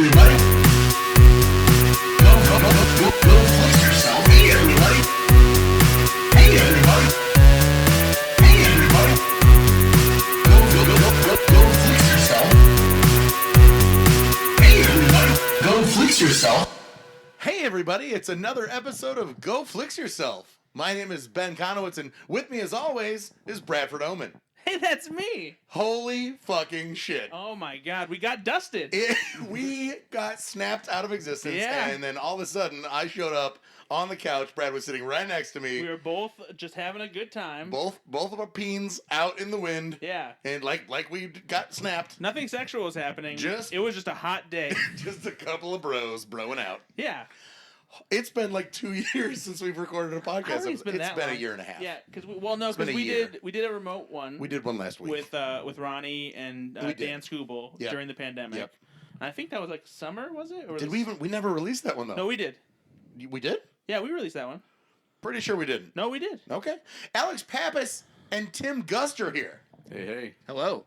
everybody. Go flex yourself. Hey, everybody. Hey, everybody. Hey, everybody. Go flex yourself. Hey, everybody. Go flex yourself. Hey, everybody. It's another episode of Go Flix Yourself. My name is Ben Conowitz, and with me, as always, is Bradford Oman. Hey, that's me. Holy fucking shit. Oh my god, we got dusted. We got snapped out of existence, Yeah. and then all of a sudden, I showed up on the couch. Brad was sitting right next to me. We were both just having a good time. Both of our peens out in the wind. Yeah. And like we got snapped. Nothing sexual was happening. Just- it was just a hot day. Just a couple of bros broing out. Yeah. It's been like 2 years since we've recorded a I don't podcast. think it's been that long. a year and a half. Yeah, because we been a year. did a remote one. We did one last week. with Ronnie and We did. Dan Scooble Yep. during the pandemic. Yep. And I think that was like summer, was it? Or Did we even? We never released that one though. No, we did. We did? Yeah, we released that one. Pretty sure we didn't. No, we did. Okay. Alex Pappas and Tim Gust are here. Hey. Hello.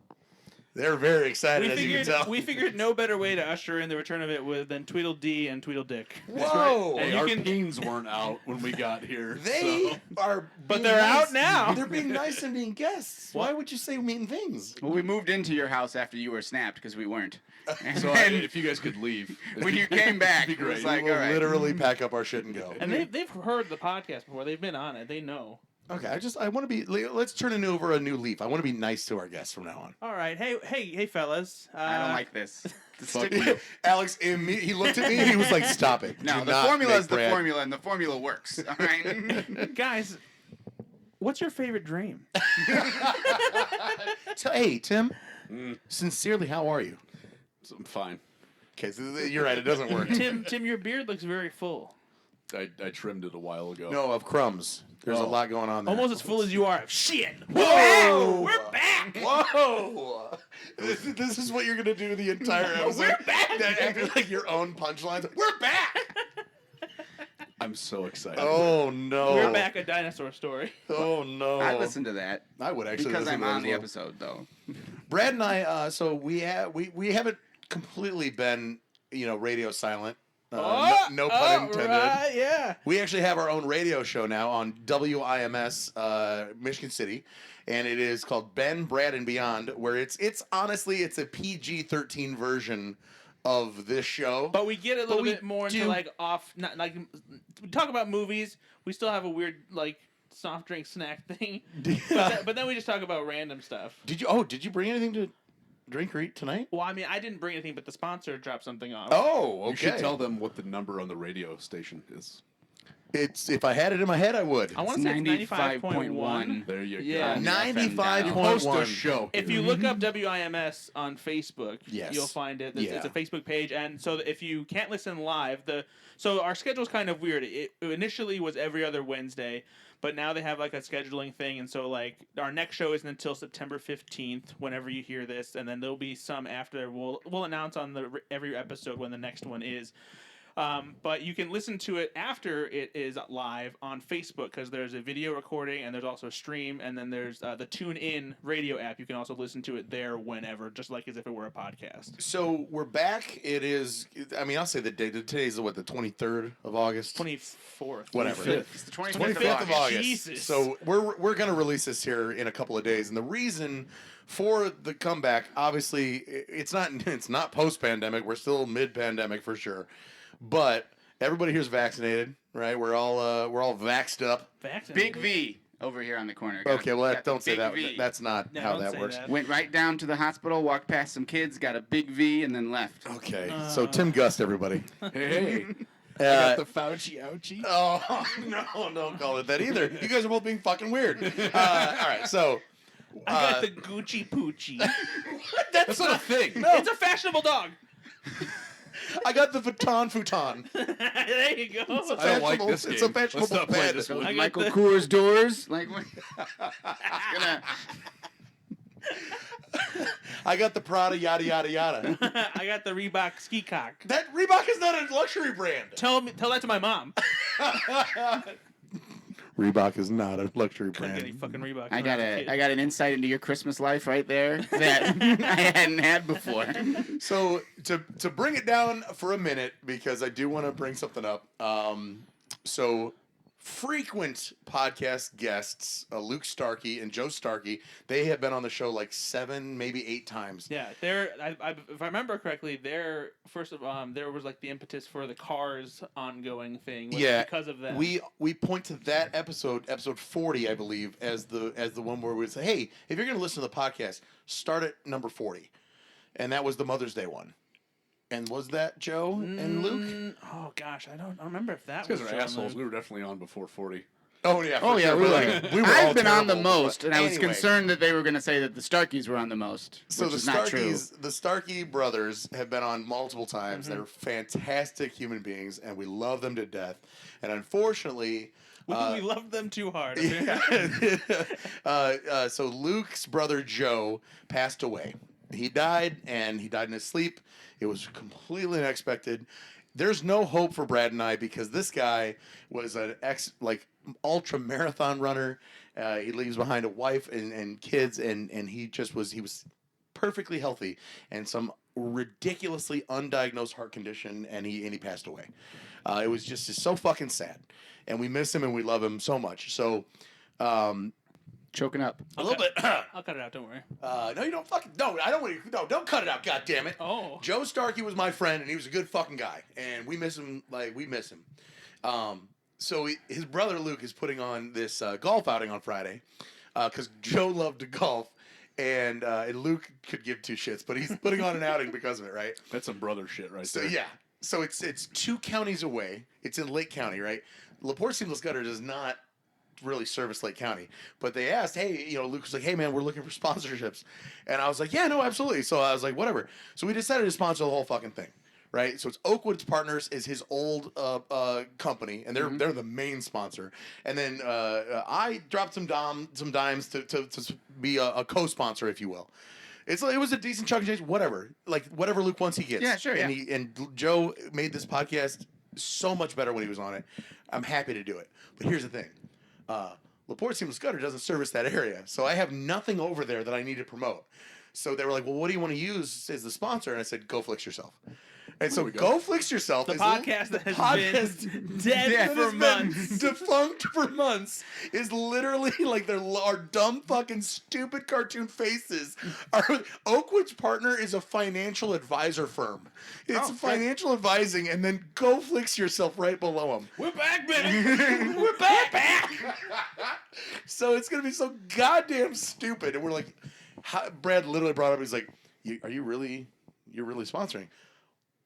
They're very excited, as you can tell. We figured no better way to usher in the return of it than Tweedledee and Tweedledick. Whoa! And Hey, you our can- peens weren't out when we got here. They so. are, But being they're nice. out now. They're being nice and being guests. Why What? would you say mean things? Well, we moved into your house after you were snapped because we weren't. And So then if you guys could leave. when you came back, it'd be it was great. like, We'll all right. literally pack up our shit and go. And they've heard the podcast before. They've been on it. They know. Okay, I want to be. Let's turn over a new leaf. I want to be nice to our guests from now on. All right. Hey, fellas. I don't like this. Fuck Stick you. with- Alex, he looked at me and he was like, "Stop it." No, Do the not formula make is the Brad- formula, and the formula works. All right. Guys, what's your favorite dream? So, hey, Tim. Sincerely, how are you? I'm fine. Okay, so you're right. It doesn't work. Tim, your beard looks very full. I trimmed it a while ago. No, of crumbs. There's a Oh. lot going on there. Almost as full as you are. Shit. Whoa! We're back. Whoa! This is what you're gonna do the entire episode. We're back. After like your own punchlines. We're back. I'm so excited. Oh no! We're back. A dinosaur story. Oh no! I listened to that I would actually because listen I'm to that on as the well. episode, though. Brad and I. So we haven't completely been radio silent. No pun intended. Right, yeah. We actually have our own radio show now on WIMS, Michigan City, and it is called Ben, Brad, and Beyond. Where it's honestly a PG-13 version of this show. But we get a little we bit more do- into not like we talk about movies. We still have a weird like soft drink snack thing. But then we just talk about random stuff. Did you bring anything to drink or eat tonight? Well, I mean, I didn't bring anything, but the sponsor dropped something off. Oh, okay. You should tell them what the number on the radio station is. It's if I had it in my head, I would. I want to say it's 95.1. There you Yeah. go. 95.1. You host a show. If you look up WIMS on Facebook, Yes. you'll find it. Yeah. It's a Facebook page, and so if you can't listen live, so our schedule's kind of weird. It initially was every other Wednesday, but now they have like a scheduling thing, and so like our next show isn't until September 15th. Whenever you hear this, and then there'll be some after. We'll announce on every episode when the next one is. But you can listen to it after it is live on Facebook because there's a video recording and there's also a stream, and then there's the TuneIn radio app. You can also listen to it there whenever, just like as if it were a podcast. So we're back. It is. I mean, I'll say the date. Today's the 23rd of August. 24th. Whatever. 25th. It's the 25th, 25th of August. Jesus. So we're going to release this here in a couple of days, and the reason for the comeback, obviously, it's not post pandemic. We're still mid pandemic for sure, but everybody here's vaccinated, right? We're all vaxxed up. Vaccinated. Big V over here on the corner. Okay, well Got the don't say big that. V. That's not No, how don't that say works. that. Went right down to the hospital, walked past some kids, got a big V, and then left. Okay, so Tim Gust, everybody. Hey. I Uh, got the Fauci ouchie. Oh no! Don't call it that either. You guys are both being fucking weird. All right, so I got the Gucci Poochie. That's not a thing. It's a fashionable dog. I got the futon. There you go. I don't like this game. It's a fashionable Let's not play bed. this one. I got Michael the- Coors doors. Like, it's gonna. I got the Prada, yada yada yada. I got the Reebok ski cock. That Reebok is not a luxury brand. Tell that to my mom. Reebok is not a luxury Couldn't get any brand. fucking Reebok. I when was a got kid. I got an insight into your Christmas life right there that I hadn't had before. So to bring it down for a minute, because I do want to bring something up. So frequent podcast guests, Luke Starkey and Joe Starkey, they have been on the show like 7, maybe 8 times. Yeah, if I remember correctly, there was like the impetus for the Cars ongoing thing. Was because of that. We point to that episode 40, I believe, as the one where we say, hey, if you're going to listen to the podcast, start at number 40, and that was the Mother's Day one. And was that Joe and Luke? Oh gosh, I don't remember if that Because was we're Joe assholes. and We Luke. were definitely on before 40. Oh yeah, Oh for yeah, sure. we were. all I've been on the terrible, most, but and I was anyway. concerned that they were going to say that the Starkeys were on the most, So which the is not true. Starkeys, the Starkey brothers have been on multiple times. They're fantastic human beings, and we love them to death. And unfortunately, We loved them too hard. so Luke's brother Joe passed away. He died, and he died in his sleep. It was completely unexpected. There's no hope for Brad and I because this guy was an ultra marathon runner. He leaves behind a wife and kids, and he was perfectly healthy, and some ridiculously undiagnosed heart condition, and he passed away. It was just so fucking sad, and we miss him and we love him so much. So. Choking up. A little bit. I'll cut it out. Don't worry. No, you don't fucking. No, I don't want you. No, don't cut it out. God damn it. Oh. Joe Starkey was my friend, and he was a good fucking guy, and we miss him. Like we miss him. So his brother Luke is putting on this golf outing on Friday, because Joe loved to golf, and Luke could give two shits, but he's putting on an outing because of it, right? That's some brother shit right So there. yeah. So it's 2 counties away. It's in Lake County, right? LaPorte Seamless Gutter does not really service Lake County, but they asked, hey, Luke was like, hey man, we're looking for sponsorships, and I was like, yeah, no, absolutely. So I was like, whatever. So we decided to sponsor the whole fucking thing, right? So it's Oakwoods Partners is his old company, and they're the main sponsor, and then I dropped some dimes to be a co-sponsor, if you will. It was a decent chunk of change, whatever. Like whatever Luke wants, he gets. Yeah, sure. And Yeah. and Joe made this podcast so much better when he was on it. I'm happy to do it. But here's the thing. LaPorte Seamless Gutter doesn't service that area, so I have nothing over there that I need to promote. So they were like, well, what do you want to use as the sponsor? And I said, Go Flix Yourself. And so Go Flix Yourself The is podcast that has been dead that for has been months. defunct for months, is literally like our dumb fucking stupid cartoon faces. Our Oakwoods Partner is a financial advisor firm. It's financial advising, and then Go Flix Yourself right below them. We're back, baby. We're back. So it's gonna be so goddamn stupid, and we're like, Brad literally brought up. He's like, You're really sponsoring?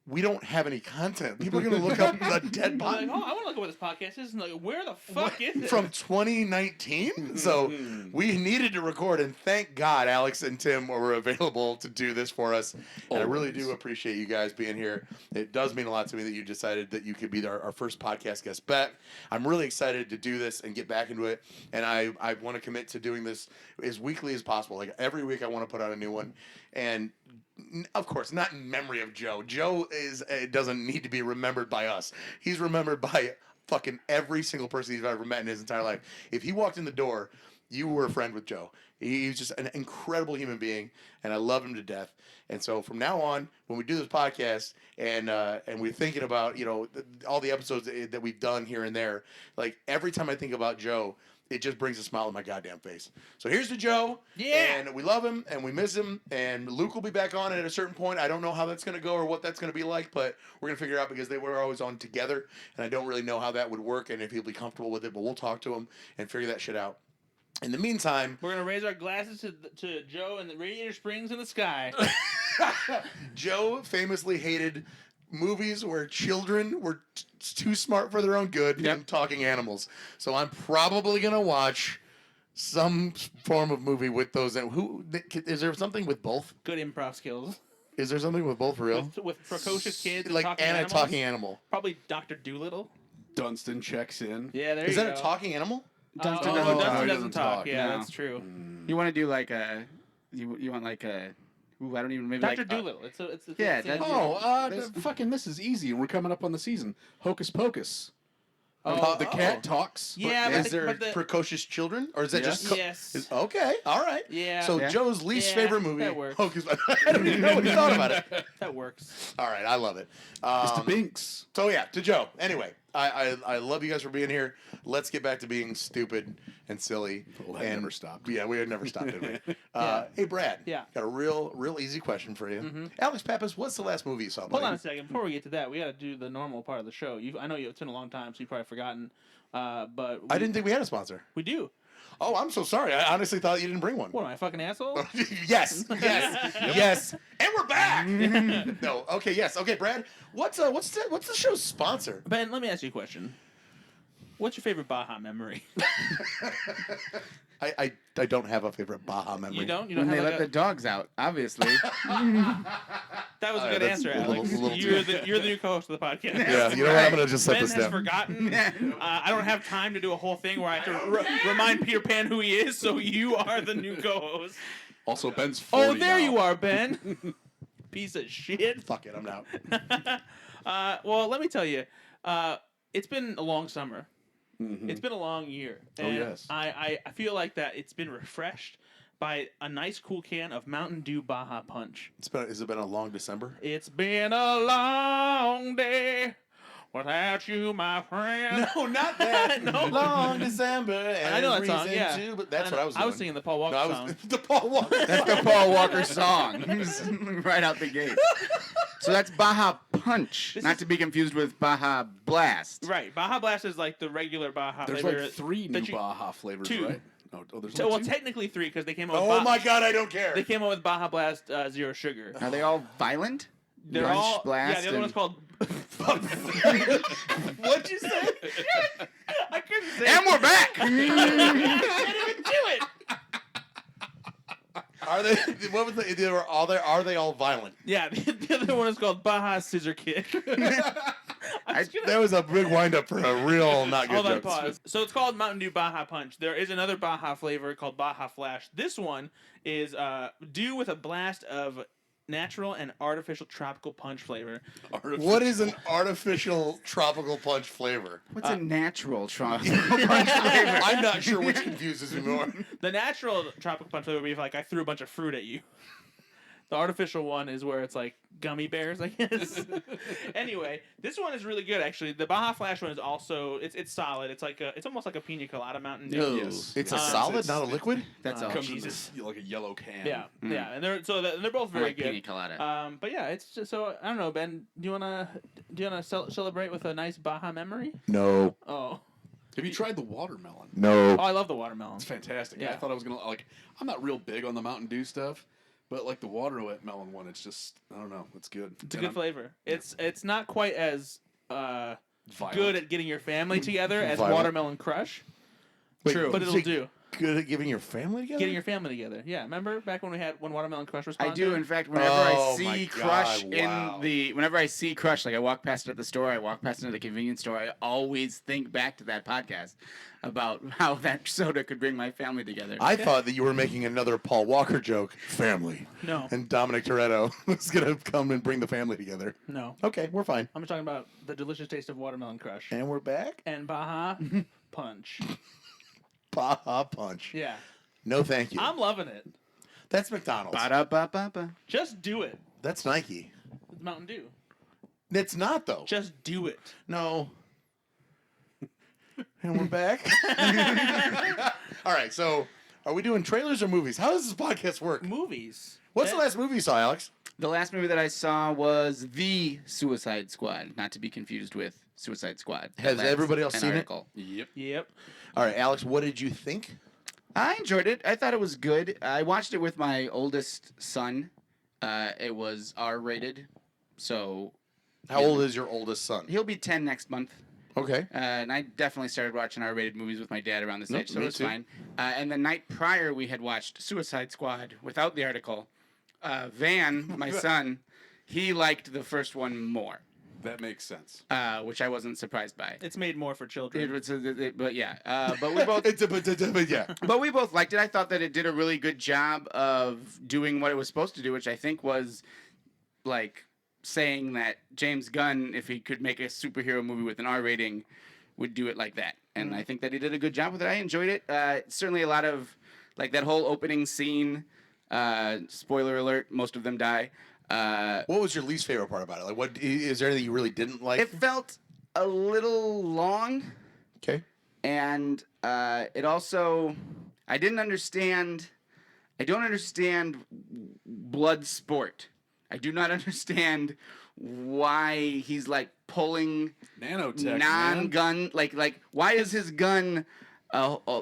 We don't have any content. People are going to look up the dead Like, body oh, I want to look at what this podcast is. And like, where the fuck is it? from 2019. So we needed to record, and thank God Alex and Tim were available to do this for us. And I really do appreciate you guys being here. It does mean a lot to me that you decided that you could be our first podcast guest back. I'm really excited to do this and get back into it. And I want to commit to doing this as weekly as possible. Like every week I want to put out a new one. And of course, not in memory of Joe. Joe doesn't need to be remembered by us. He's remembered by fucking every single person he's ever met in his entire life. If he walked in the door, you were a friend with Joe. He's just an incredible human being, and I love him to death. And so from now on, when we do this podcast and we're thinking about all the episodes that we've done here and there, like every time I think about Joe, it just brings a smile on my goddamn face. So here's to Joe. Yeah. And we love him and we miss him. And Luke will be back on at a certain point. I don't know how that's going to go or what that's going to be like, but we're going to figure it out because they were always on together. And I don't really know how that would work and if he'll be comfortable with it, but we'll talk to him and figure that shit out. In the meantime, We're going to raise our glasses to Joe and the Radiator Springs in the sky. Joe famously hated movies where children were too smart for their own good and talking animals. So I'm probably going to watch some form of movie with those. Is there something with both? Good improv skills. Is there something with both for real? With precocious kids and Like talking and a animals. talking animal. Probably Dr. Doolittle. Dunstan checks in. Yeah, there Is you that go. a talking animal? Dunstan Oh, doesn't Dunstan talk. doesn't talk. Yeah, No. that's true. You want to do like a, you want like a, ooh, I don't even maybe Dr. like Doolittle. It's yeah, it's that's- Oh, There's- fucking this is easy, and we're coming up on the season. Hocus Pocus. The cat talks. Yeah, Is there precocious children, or is that Yes. just Yes. okay? All right. Yeah. So Yeah. Joe's least Yeah, favorite movie. that works. Oh, 'cause I don't even know what he thought about it. That works. All right, I love it. Mr. Binks. So yeah, to Joe. Anyway, I love you guys for being here. Let's get back to being stupid and silly. Well, that never stopped. Yeah, we had never stopped, did we? Yeah. Hey, Brad. Yeah. Got a real easy question for you. Mhm. Alex Pappas, what's the last movie you saw? Hold buddy? on a second. Before we get to that, we got to do the normal part of the show. I know it's been a long time, so you've probably forgotten. But I didn't think we had a sponsor. We do. Oh, I'm so sorry. I honestly thought you didn't bring one. What am I, a fucking asshole? Yes, yes. And we're back. No, okay, yes, okay, Brad. What's the show's sponsor? Ben, let me ask you a question. What's your favorite Baja memory? I don't have a favorite Baja memory. You don't? You When don't they have let like the dogs out, obviously. That was a good that's answer, a Alex. little you're too- the new co-host of the podcast. Yeah, you know what? I'm gonna just set Ben this has down. forgotten. I don't have time to do a whole thing where I have to remind Peter Pan who he is, so you are the new co-host. Also, Ben's 40 Oh, there now. you are, Ben. Piece of shit. Fuck it, I'm out. Well, let me tell you, it's been a long summer. Mhm. It's been a long year. Oh, And yes. I feel like that it's been refreshed by a nice cool can of Mountain Dew Baja Punch. Has it been a long December? It's been a long day without you, my friend. No, not that. No. Long December. And I know that song, reason yeah. to, but that's what I was doing. I was singing the Paul Walker No, I song. was the Paul Walker. That's the Paul Walker song. Right out the gate. So that's Baja Punch, This not is- to be confused with Baja Blast. Right. Baja Blast is like the regular Baja There's flavor. like 3 new that you- Baja flavors, two. right? Oh, there's Well, only 2? technically 3 because they came out with Oh my God, I don't care. They came out with Baja Blast Zero Sugar. Are they all violent? They're Punch, all Blast, yeah. The other and- one's called. What'd you say? I couldn't say. And we're back! I can't even do it. Are they? What was the? Are they all violent? Yeah, the other one is called Baja Scissor Kick. I'm just gonna- That was a big wind up for a real not good Hold on, joke. pause. So it's called Mountain Dew Baja Punch. There is another Baja flavor called Baja Flash. This one is Dew with a blast of natural and artificial tropical punch flavor. What is an artificial tropical punch flavor? What's a natural tropical punch flavor? I'm not sure which confuses me more. The natural tropical punch flavor would be if, like, I threw a bunch of fruit at you. The artificial one is where it's like gummy bears, I guess. Anyway, this one is really good actually. The Baja Flash one is also it's solid. It's like it's almost like a pina colada Mountain Dew. No. Yes. It's a Um, solid, not a liquid. That's all. Comes in Jesus. this, like a yellow can. Yeah, yeah, and they're both I very like pina good. colada. But yeah, it's just so I don't know, Ben. Do you wanna celebrate with a nice Baja memory? No, Oh, Have you tried the watermelon? no. I love the watermelon. It's fantastic. Yeah. I thought I was gonna like. I'm not real big on the Mountain Dew stuff, but like the watermelon one, it's just I don't know. It's good. It's a good flavor. It's not quite as good at getting your family together as Violent. Watermelon Crush, Wait, but it'll do. Good at giving your family together. Getting your family together. Yeah, remember back when Watermelon Crush was I sponsored? do. In fact, whenever Oh I my see God, Crush wow. whenever I see Crush, like I walk past it at the store, I walk past it at the convenience store, I always think back to that podcast about how that soda could bring my family together. I thought that you were making another Paul Walker joke. Family. No. And Dominic Toretto was gonna come and bring the family together. No. Okay, we're fine. I'm talking about the delicious taste of Watermelon Crush. And we're back. And Baja Punch. Baja Punch. Yeah. No, thank you. I'm loving it. That's McDonald's. Ba-da-ba-ba-ba. Just do it. That's Nike. It's Mountain Dew. It's not though. Just do it. No. And we're back. All right. So, are we doing trailers or movies? How does this podcast work? Movies. What's the last movie you saw, Alex? The last movie that I saw was The Suicide Squad, not to be confused with Suicide Squad. Has That's everybody else an seen it? article. Yep. Yep. All right, Alex. What did you think? I enjoyed it. I thought it was good. I watched it with my oldest son. It was R-rated, so How old is your oldest son? he'll be 10 next month. Okay. And I definitely started watching R-rated movies with my dad around this Nope, age, so me it was too. fine. And the night prior, we had watched Suicide Squad without the article. Van, my son, he liked the first one more, That makes sense. which I wasn't surprised by. It's made more for children. But yeah, but we both yeah. But we both liked it. I thought that it did a really good job of doing what it was supposed to do, which I think was like saying that James Gunn, if he could make a superhero movie with an R rating, would do it like that. And I think that he did a good job with it. I enjoyed it. Certainly a lot of, like, that whole opening scene, spoiler alert, most of them die. What was your least favorite part about it? Like, what is there anything you really didn't like? It felt a little long, Okay. and it also, I don't understand blood sport. I do not understand why he's like pulling Nanotech, non-gun, like why is his gun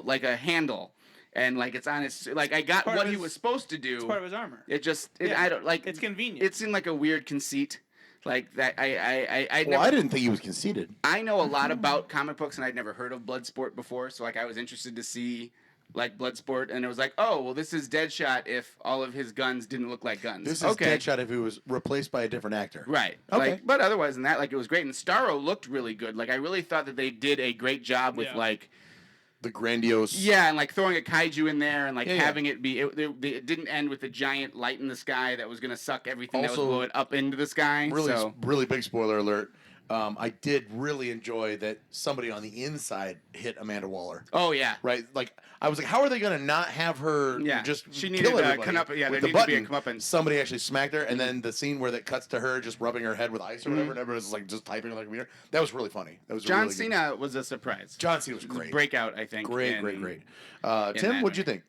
like a handle, and like it's on his, like I got part what of he his- was supposed to do. It's part of his armor. It just, Yeah. I don't like. It's convenient. It seemed like a weird conceit, like that. I Well, I didn't think he was conceited. I know a lot about comic books, and I'd never heard of Bloodsport before, so like I was interested to see like Bloodsport, and it was like, oh, well, this is Deadshot if all of his guns didn't look like guns. This is Deadshot if he was replaced by a different actor. Right. Okay. Like, but otherwise than that, like it was great, and Starro looked really good. Like I really thought that they did a great job with like. The grandiose. Yeah, and like throwing a kaiju in there and like Yeah, having it be. It didn't end with a giant light in the sky that was going to suck everything that was Also, blowing up into the sky. Really big spoiler alert. I did really enjoy that somebody on the inside hit Amanda Waller. Oh yeah. Right? Like, I was like, how are they going to not have her Yeah. just She kill needed, everybody there with the needed to be a button? comeuppance. Somebody actually smacked her, and then the scene where that cuts to her just rubbing her head with ice or Mm-hmm. whatever, and everyone's like just typing on the computer. That was really funny. That was John really good. Cena was a surprise. John Cena was great. Breakout, I think. Great. in Tim, that what'd you way. think?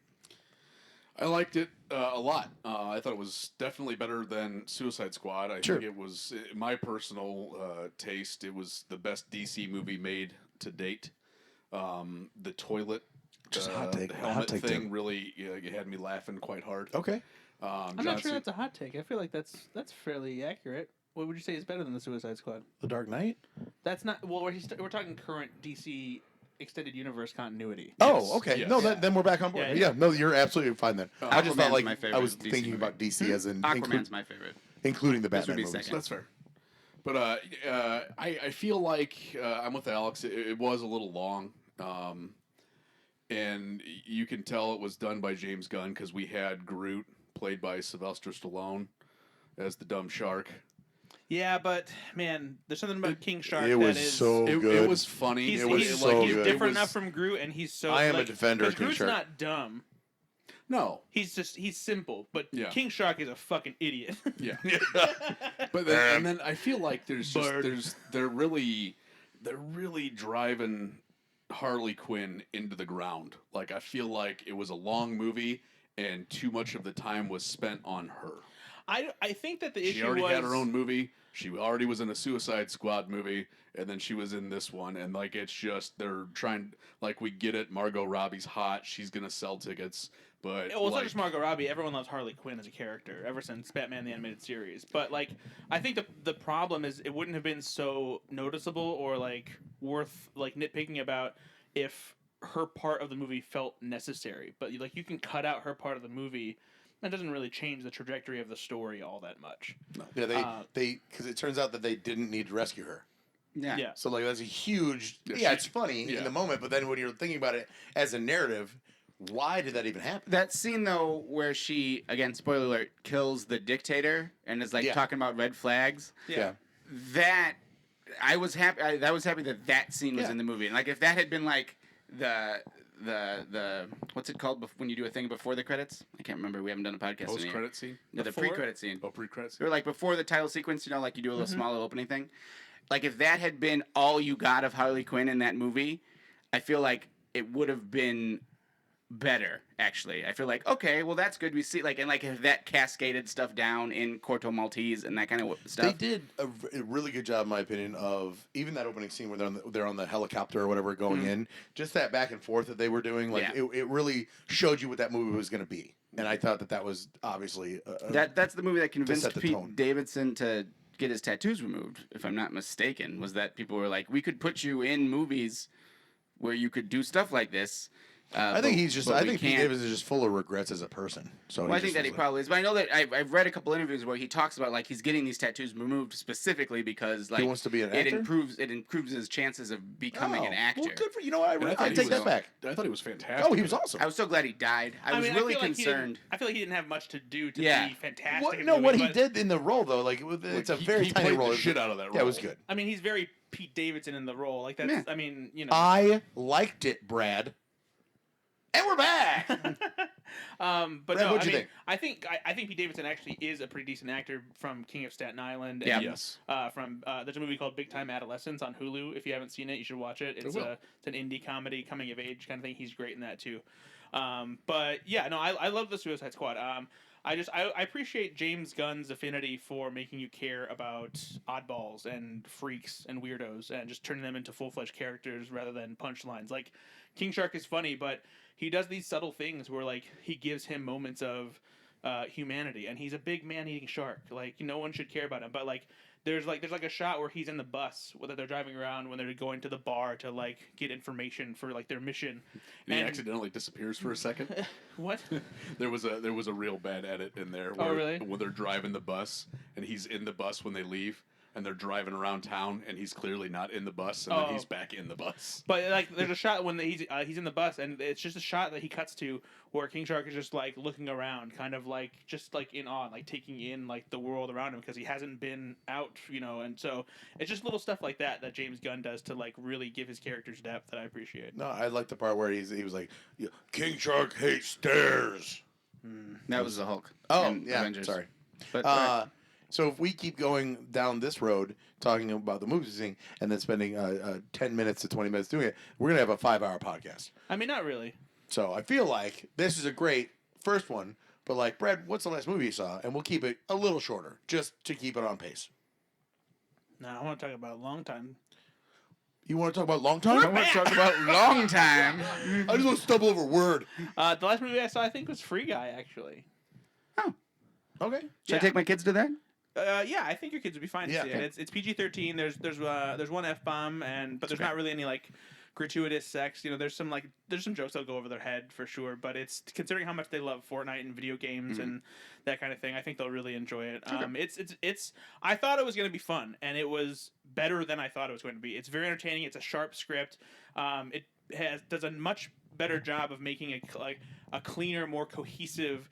I liked it a lot. I thought it was definitely better than Suicide Squad. I Sure. think it was, in my personal taste, it was the best DC movie made to date. The toilet, Just a hot take. the A hot helmet take, thing Tim. really had me laughing quite hard. Okay. I'm John not sure Cena- that's a hot take. I feel like that's fairly accurate. What would you say is better than the Suicide Squad? The Dark Knight? That's not. Well, we're talking current DC extended universe continuity. Oh, okay. Yes. No, then we're back on board. Yeah, Yeah, yeah. no, you're absolutely fine then. I just felt Aquaman's like my I favorite was DC thinking movie. about DC as in Aquaman's my favorite. including the This would Batman be movies. second. That's fair. But I feel like I'm with Alex. It was a little long, and you can tell it was done by James Gunn because we had Groot played by Sylvester Stallone as the dumb shark. Yeah, but man, there's something about King Shark It that was is. so It good. was funny. He's, it was he's, so he's good. different It enough was- from Groot, and he's so. I am a like, defender of 'cause King Groot's Shark. not dumb. No, He's simple, but Yeah. King Shark is a fucking idiot. yeah. But then, and then I feel like Bird. they're really driving Harley Quinn into the ground. Like I feel like it was a long movie and too much of the time was spent on her. I think that the She issue already was had her own movie. She already was in a Suicide Squad movie, and then she was in this one. And like it's just they're trying. Like we get it. Margot Robbie's hot. She's gonna sell tickets. But Well, it's not like, just Margot Robbie. Everyone loves Harley Quinn as a character ever since Batman the Animated Series. But like, I think the problem is it wouldn't have been so noticeable or like worth like nitpicking about if her part of the movie felt necessary. But like, you can cut out her part of the movie. That doesn't really change the trajectory of the story all that much. Yeah, they because it turns out that they didn't need to rescue her. Yeah. Yeah. So like that's a huge. Yeah, Yeah, she- it's funny yeah. in the moment, but then when you're thinking about it as a narrative, why did that even happen? That scene though, where she, again, spoiler alert, kills the dictator and is like Yeah. talking about red flags. Yeah. That I was happy. I was happy that that scene was Yeah. in the movie. And like if that had been like the what's it called when you do a thing before the credits? I can't remember. We haven't done a podcast in a post year. credit scene. No, the Before? pre-credit scene. Oh, pre-credit scene. Or like before the title sequence, you know, like you do a little small little opening thing. Like if that had been all you got of Harley Quinn in that movie, I feel like it would have been better. Actually, I feel like okay, well that's good. We see like and like if that cascaded stuff down in Corto Maltese and that kind of They stuff. did a really good job, in my opinion, of even that opening scene where they're on the helicopter or whatever going in. Just that back and forth that they were doing, like Yeah. it really showed you what that movie was going to be. And I thought that was obviously That's the movie that convinced set the Pete tone. Davidson to get his tattoos removed, if I'm not mistaken, was that people were like, we could put you in movies where you could do stuff like this, I think he's just. but I we think Pete can't- Davidson is just full of regrets as a person. So Well, I think that he probably is, but I know that I've read a couple interviews where he talks about like he's getting these tattoos removed specifically because like wants to be an it actor? improves his chances of becoming an actor. Well, good for you. Know what? And I he take was- that back. I thought he was fantastic. Oh, he was awesome. I was so glad he died. I was mean, really feel like concerned. I feel like he didn't have much to do to Yeah. be fantastic. What, in no, the what movie, he but- did in the role though, like it's a very he tiny played role. the shit out of that Yeah, it was role. good. I mean, he's very Pete Davidson in the role. Like that's. Yeah. I mean, you know. I liked it, Brad. And we're back. But Brad, no, what'd I you mean, think? I think Pete Davidson actually is a pretty decent actor from King of Staten Island. Yeah. And, Yes. From there's a movie called Big Time Adolescence on Hulu. If you haven't seen it, you should watch it. It's will. it's an indie comedy, coming of age kind of thing. He's great in that too. But yeah, no, I love the Suicide Squad. I appreciate James Gunn's affinity for making you care about oddballs and freaks and weirdos and just turning them into full-fledged characters rather than punchlines. Like King Shark is funny, but he does these subtle things where like he gives him moments of humanity, and he's a big man-eating shark. Like no one should care about him, but like there's a shot where he's in the bus that they're driving around when they're going to the bar to like get information for like their mission. And he And- accidentally disappears for a second. What? There was a real bad edit in there. Oh, Where, really? When they're driving the bus and he's in the bus when they leave, and they're driving around town and he's clearly not in the bus, and Oh. then he's back in the bus. But like, there's a shot when he's in the bus, and it's just a shot that he cuts to where King Shark is just like looking around, kind of like just like in awe, like taking in like the world around him because he hasn't been out, you know. And so it's just little stuff like that James Gunn does to like really give his characters depth that I appreciate. No, I like the part where he was like, King Shark hates stairs. That was the Hulk. Oh, in yeah. Avengers. Sorry. But So if we keep going down this road, talking about the movie thing, and then spending 10 minutes to 20 minutes doing it, we're gonna have a 5-hour podcast. I mean, not really. So I feel like this is a great first one. But like, Brad, what's the last movie you saw? And we'll keep it a little shorter, just to keep it on pace. No, I want to talk about a long time. You want to talk about long time? I want to talk about long time. I just want to stumble over a word. The last movie I saw, I think, was Free Guy. Actually. Okay. Should I take my kids to that? Yeah, I think your kids would be fine to Yeah, see okay. it. It's PG-13. There's one F-bomb, but there's not really any like gratuitous sex. You know, there's some jokes that'll go over their head for sure. But it's considering how much they love Fortnite and video games and that kind of thing. I think they'll really enjoy it. It's. I thought it was going to be fun, and it was better than I thought it was going to be. It's very entertaining. It's a sharp script. It does a much better job of making a cleaner, more cohesive,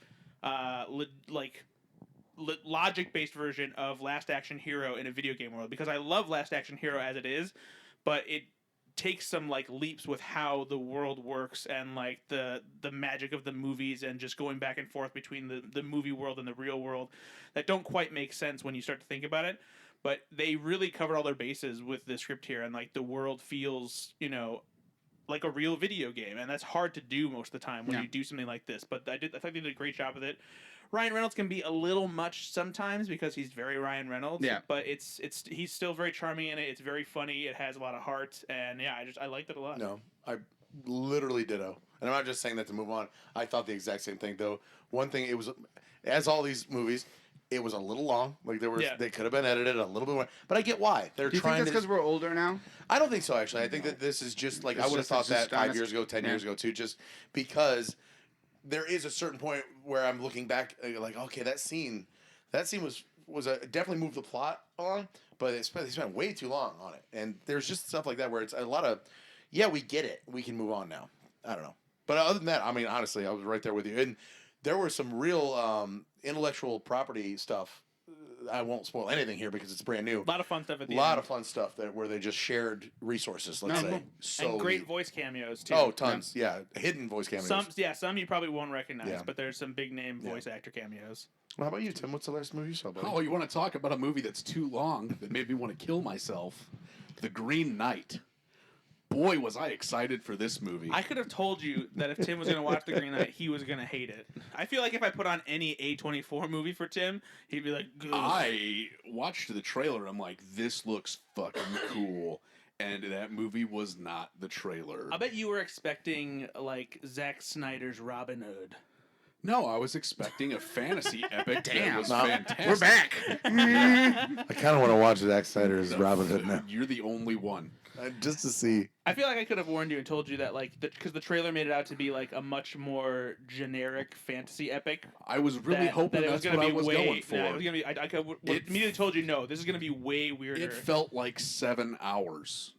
logic-based version of Last Action Hero in a video game world, because I love Last Action Hero as it is, but it takes some like leaps with how the world works and like the magic of the movies and just going back and forth between the movie world and the real world that don't quite make sense when you start to think about it. But they really covered all their bases with the script here, and like the world feels, you know, like a real video game, and that's hard to do most of the time when you do something like this. But I thought they did a great job with it. Ryan Reynolds can be a little much sometimes because he's very Ryan Reynolds. Yeah. But he's still very charming in it. It's very funny. It has a lot of heart, and yeah, I liked it a lot. No, I literally ditto. And I'm not just saying that to move on. I thought the exact same thing, though. One thing, it was, as all these movies, it was a little long. Like they could have been edited a little bit more. But I get why they're Do you think trying that's to. because we're older now? I don't think so. Actually, I think that this is just like I It's would have just- thought it's that just 5 honest. years ago, 10 years ago too. Just because there is a certain point where I'm looking back, like, okay, that scene was definitely moved the plot along, but they spent way too long on it. And there's just stuff like that where it's a lot of, yeah, we get it, we can move on now. I don't know, but other than that, I mean, honestly, I was right there with you, and there were some real intellectual property stuff. I won't spoil anything here because it's brand new. A lot of fun stuff at the A lot end. of fun stuff where they just shared resources. Let's say so And great neat. voice cameos too. Oh, tons. Yeah, hidden voice cameos. Some you probably won't recognize, Yeah. but there's some big name voice actor cameos. Well, how about you, Tim? What's the last movie you saw, buddy? Oh, you want to talk about a movie that's too long that made me want to kill myself? The Green Knight. Boy, was I excited for this movie. I could have told you that if Tim was going to watch The Green Knight, he was going to hate it. I feel like if I put on any A24 movie for Tim, he'd be like, "Ugh." I watched the trailer. I'm like, this looks fucking cool. And that movie was not the trailer. I bet you were expecting like Zack Snyder's Robin Hood. No, I was expecting a fantasy epic Damn. that was No. fantastic. We're back. I kind of want to watch Zack Snyder's Robin Hood now. You're the only one. just to see. I feel like I could have warned you and told you that, like, because the trailer made it out to be like a much more generic fantasy epic. I was really hoping that it was that's going what to I was way, going for. Nah, it was going to be. Immediately told you no. This is going to be way weirder. It felt like 7 hours,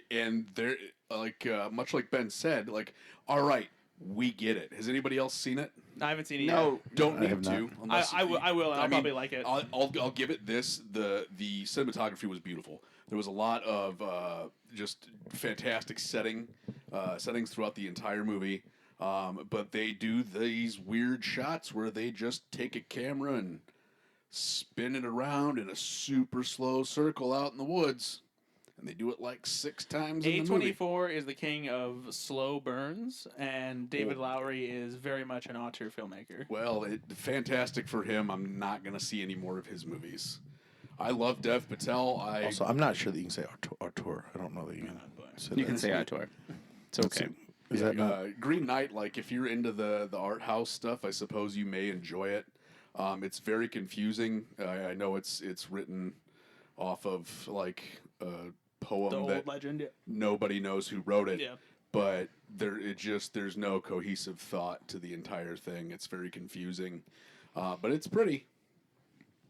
and there, like much like Ben said, like, all right, we get it. Has anybody else seen it? I haven't seen it No. yet. Don't I need have to. not. Unless I will, and I'll mean, probably like it. I'll give it this. The cinematography was beautiful. There was a lot of just fantastic settings throughout the entire movie. But they do these weird shots where they just take a camera and spin it around in a super slow circle out in the woods. And they do it like 6 times in the movie. A24 is the king of slow burns, and David Lowery is very much an auteur filmmaker. Well, fantastic for him. I'm not going to see any more of his movies. I love Dev Patel. Also, I'm not sure that you can say auteur. I don't know that you can. You can say auteur. It's okay. Is that not? Green Knight, like if you're into the art house stuff, I suppose you may enjoy it. It's very confusing. I know it's written off of like a poem The old that legend, yeah. nobody knows who wrote it. Yeah. But there's no cohesive thought to the entire thing. It's very confusing, but it's pretty.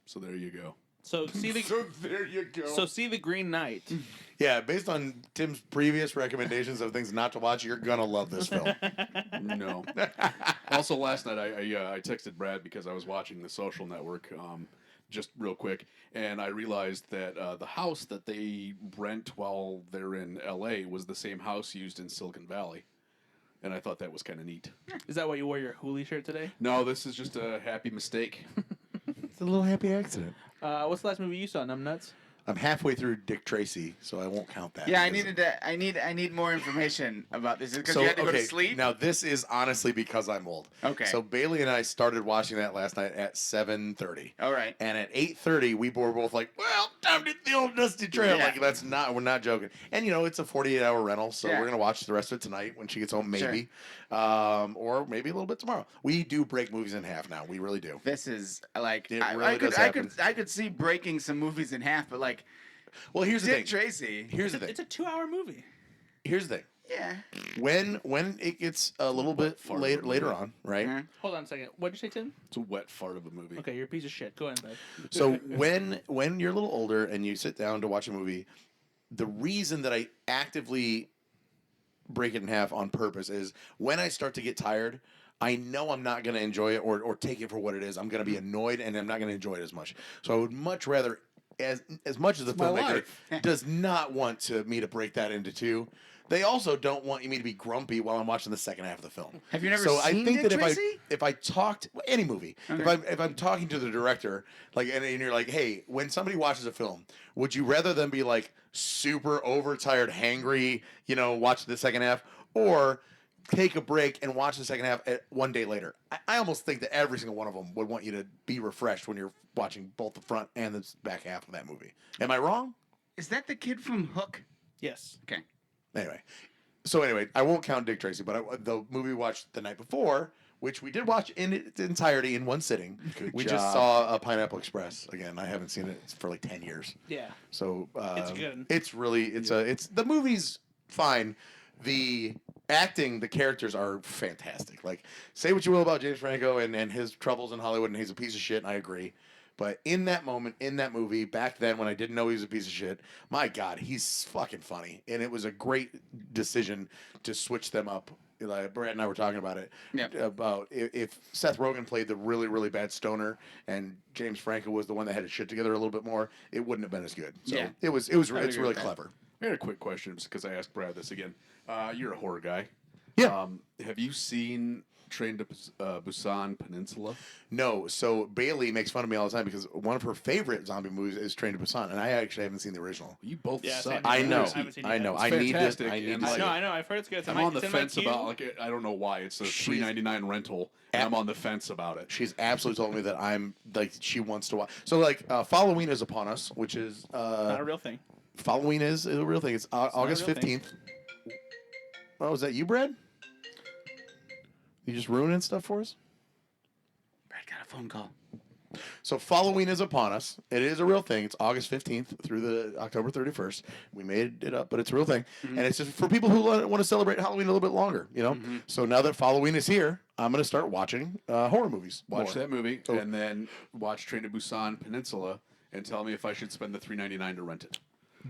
So there you go. So see the there you go. so see the Green Knight. Yeah, based on Tim's previous recommendations of things not to watch, you're gonna love this film. No. Also, last night I texted Brad because I was watching The Social Network, just real quick, and I realized that the house that they rent while they're in L.A. was the same house used in Silicon Valley, and I thought that was kind of neat. Is that why you wore your Hooli shirt today? No, this is just a happy mistake. It's a little happy accident. What's the last movie you saw, Numbnuts? I'm halfway through Dick Tracy, so I won't count that. Yeah, I because- needed to. I need more information about this. Is it because you had to go to sleep? Now this is honestly because I'm old. Okay. So Bailey and I started watching that last night at 7:30. All right. And at 8:30, we were both like, "Well, time to hit the old dusty trail." Yeah. Like we're not joking. And it's a 48-hour rental, so Yeah. we're gonna watch the rest of it tonight when she gets home, Sure. maybe, or maybe a little bit tomorrow. We do break movies in half now. We really do. This is like It I really could does happen. I could see breaking some movies in half, but like Well, here's the Dick thing. Tracy. Here's the thing. It's a 2-hour movie. Here's the thing. Yeah. When it gets a little bit fart later movie. on, right? Mhm. Hold on a second. What did you say, Tim? It's a wet fart of a movie. Okay, you're a piece of shit. Go ahead, bud. So when you're a little older and you sit down to watch a movie, the reason that I actively break it in half on purpose is when I start to get tired, I know I'm not going to enjoy it or take it for what it is. I'm going to be annoyed and I'm not going to enjoy it as much. So I would much rather, as much as the my filmmaker life. does not want me to break that into two, they also don't want me to be grumpy while I'm watching the second half of the film. Have you never So I seen think Dick that Tracy? if I talked any movie, Okay. if I'm talking to the director, like and you're like, hey, when somebody watches a film, would you rather them be like super overtired, hangry, watch the second half, or take a break and watch the second half one day later? I almost think that every single one of them would want you to be refreshed when you're watching both the front and the back half of that movie. Am I wrong? Is that the kid from Hook? Yes. Okay. Anyway, I won't count Dick Tracy, but the movie we watched the night before, which we did watch in its entirety in one sitting. We just job. saw Pineapple Express again. I haven't seen it for like 10 years. Yeah. So It's good. It's really it's the movie's fine. The acting, the characters are fantastic. Like, say what you will about James Franco and his troubles in Hollywood, and he's a piece of shit, and I agree. But in that moment, in that movie, back then when I didn't know he was a piece of shit, my God, he's fucking funny. And it was a great decision to switch them up. Like Brad and I were talking about it. Yeah. About if Seth Rogen played the really, really bad stoner and James Franco was the one that had his shit together a little bit more, it wouldn't have been as good. So Yeah. it's agree really with that. clever. I got a quick question just because I asked Brad this again. You're a horror guy. Yeah. Have you seen Train to Busan Peninsula? No, so Bailey makes fun of me all the time because one of her favorite zombie movies is Train to Busan, and I actually haven't seen the original. You both Yeah, suck. same I here. know, I haven't seen it I yet. know. It's I need fantastic, to. I need and to like- see No, it. I know. I've heard it's good. It's I'm in my- on the it's in my fence queue. about like I don't know why it's a She's- $3.99 rental, and I'm on the fence about it. She's absolutely told me that I'm like she wants to watch. So like Halloween is upon us, which is Not a real thing. Halloween is a real thing. It's August real thing. 15th. Oh, is that you, Brad? You just ruining stuff for us? Brad got a phone call. So Halloween is upon us. It is a real thing. It's August 15th through the October 31st. We made it up, but it's a real thing. And it's just for people who want to celebrate Halloween a little bit longer, you know? So now that Halloween is here, I'm going to start watching horror movies. Watch that movie, So- and then watch Train to Busan Peninsula, and tell me if I should spend the $3.99 to rent it.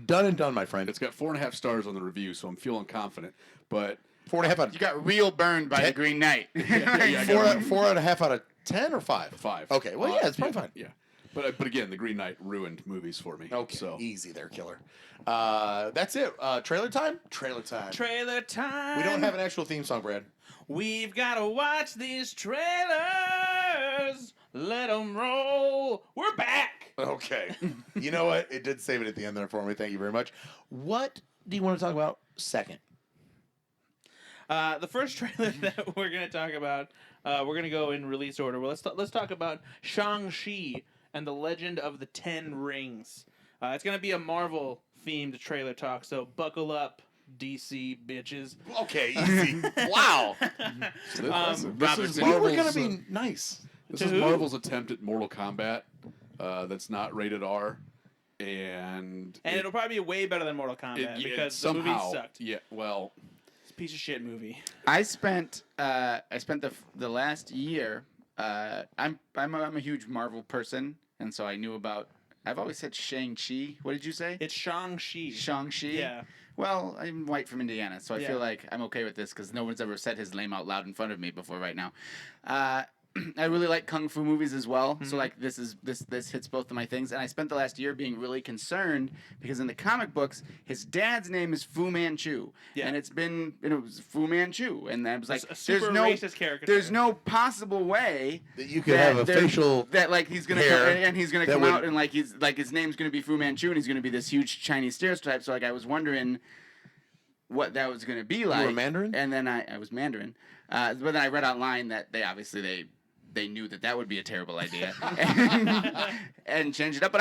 Done and done, my friend. It's got 4.5 stars on the review, so I'm feeling confident. But 4.5 out You got real burned by the Green Knight. I four, got 4.5 out of 10 or 5? 5. Okay, well, yeah, it's probably fine. Yeah, but again, the Green Knight ruined movies for me. Okay, so easy there, killer. That's it. Trailer time? Trailer time. Trailer time. We don't have an actual theme song, Brad. We've got to watch these trailers. Let them roll. We're back. Okay. You know what? It did save it at the end there for me. Thank you very much. What do you want to talk about second? The first trailer that we're going to talk about, we're going to go in release order. Well, let's talk about Shang-Chi and the Legend of the Ten Rings. It's going to be a Marvel-themed trailer talk, so buckle up, DC bitches. Okay, easy. Wow. this is We were Marvel's, going to be nice. this To is who? Marvel's attempt at Mortal Kombat. That's not rated R, and It'll probably be way better than Mortal Kombat because the movie somehow sucked. Yeah, well, It's a piece of shit movie. I spent the last year. I'm a huge Marvel person, and so I knew about. I've always said Shang-Chi. What did you say? It's Shang-Chi. Shang-Chi. Yeah. Well, I'm white from Indiana, so I Yeah. feel like I'm okay with this because no one's ever said his name out loud in front of me before right now. I really like kung fu movies as well, so like this hits both of my things. And I spent the last year being really concerned because in the comic books, his dad's name is Fu Manchu, Yeah. and it was Fu Manchu, and I was like, a super there's no racist caricature. there's no possible way That you could have a facial that like he's gonna hair come, and he's gonna that come would- out and like he's like his name's gonna be Fu Manchu and he's gonna be this huge Chinese stereotype. So like I was wondering what that was gonna be like. were Mandarin? And then I was Mandarin, but then I read online that they knew that would be a terrible idea and changed it up. But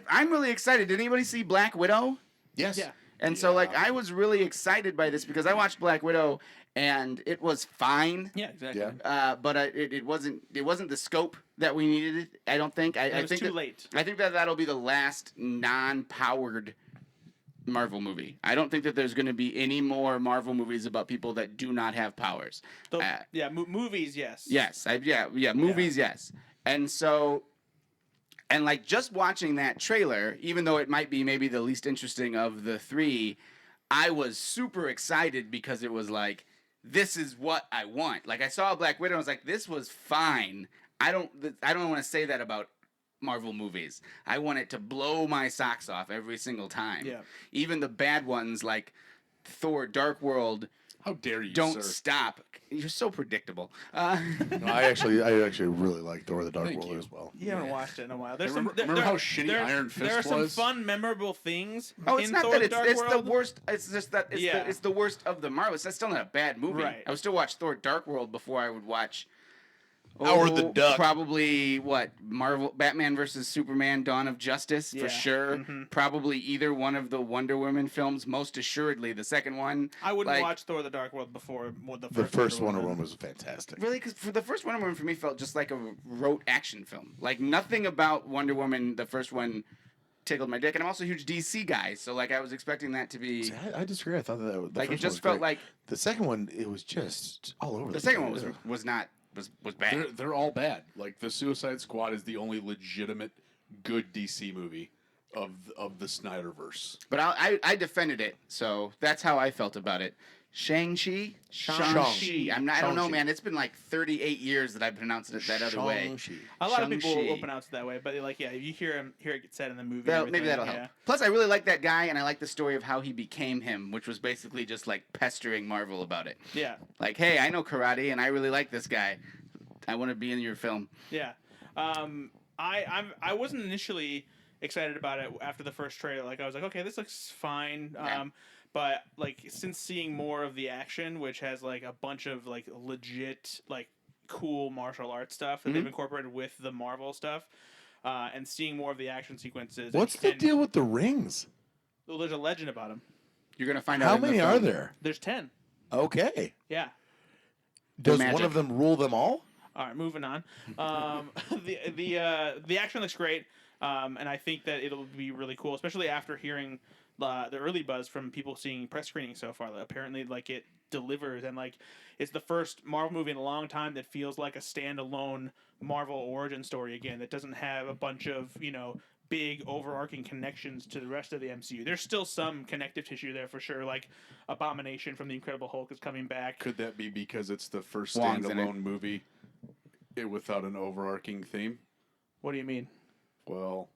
I'm really excited. Did anybody see Black Widow? Yes. Yeah. And so like I was really excited by this because I watched Black Widow and it was fine. Yeah, exactly. Yeah. But it wasn't the scope that we needed. It, I don't think. It I was think too that, late. I think that'll be the last non-powered Marvel movie. I don't think that there's going to be any more Marvel movies about people that do not have powers. Movies, yes. Yes, movies, yes. And so, and like just watching that trailer, even though it might be maybe the least interesting of the three, I was super excited because it was like, this is what I want. Like I saw Black Widow, I was like, this was fine. I don't want to say that about Marvel movies. I want it to blow my socks off every single time. Yeah. Even the bad ones like Thor: Dark World. how dare you, Don't sir? stop. You're so predictable. No, I actually really like Thor: The Dark Thank World you. as well. You haven't watched it in a while. There's Remember how shitty Iron Fist There are some was? fun, memorable things Oh, it's in not Thor: that The Dark it's the World. worst. It's just that it's the worst of the Marvels. That's still not a bad movie. Right. I would still watch Thor: Dark World before I would watch. Howard the Duck. Probably Batman versus Superman: Dawn of Justice Yeah. for sure. Mhm. Probably either one of the Wonder Woman films. Most assuredly, the second one. I wouldn't like, watch Thor: The Dark World before the The first Wonder Wonder Woman was fantastic. Really, because for the first Wonder Woman for me felt just like a rote action film. Like nothing about Wonder Woman, the first one, tickled my dick. And I'm also a huge DC guy, so like I was expecting that to be See, I disagree. I thought that the like it first just one felt was great. like The second one, it was just all over. the second one place. was bad. They're all bad. Like the Suicide Squad is the only legitimate good DC movie of the Snyderverse. But I defended it, so that's how I felt about it. Shang-Chi? Shang-Chi. I don't know, Shang-Chi. man. It's been like 38 years that I've pronounced it that other way. Shang-Chi. A lot of people Shang-Chi. will pronounce it that way, but like, yeah, you hear it said in the movie. and Maybe everything, that'll yeah. help. Plus, I really like that guy, and I like the story of how he became him, which was basically just like pestering Marvel about it. Yeah, Like, hey, I know karate, and I really like this guy. I want to be in your film. yeah. I wasn't initially excited about it after the first trailer. Like I was like, okay, this looks fine. Yeah. But like since seeing more of the action, which has like a bunch of like legit like cool martial arts stuff that they've incorporated with the Marvel stuff, and seeing more of the action sequences. What's the deal with the rings? Well, there's a legend about them. You're gonna find out. How in the many film. are there? There's 10. Okay. Yeah. Does magic. one of them rule them all? All right, moving on. The action looks great, and I think that it'll be really cool, especially after hearing the early buzz from people seeing press screenings so far. That apparently, like, it delivers, and like it's the first Marvel movie in a long time that feels like a standalone Marvel origin story again. That doesn't have a bunch of big overarching connections to the rest of the MCU. There's still some connective tissue there for sure. Like Abomination from the Incredible Hulk is coming back. Could that be because it's the first Wong's in it. standalone movie without an overarching theme? What do you mean? Well,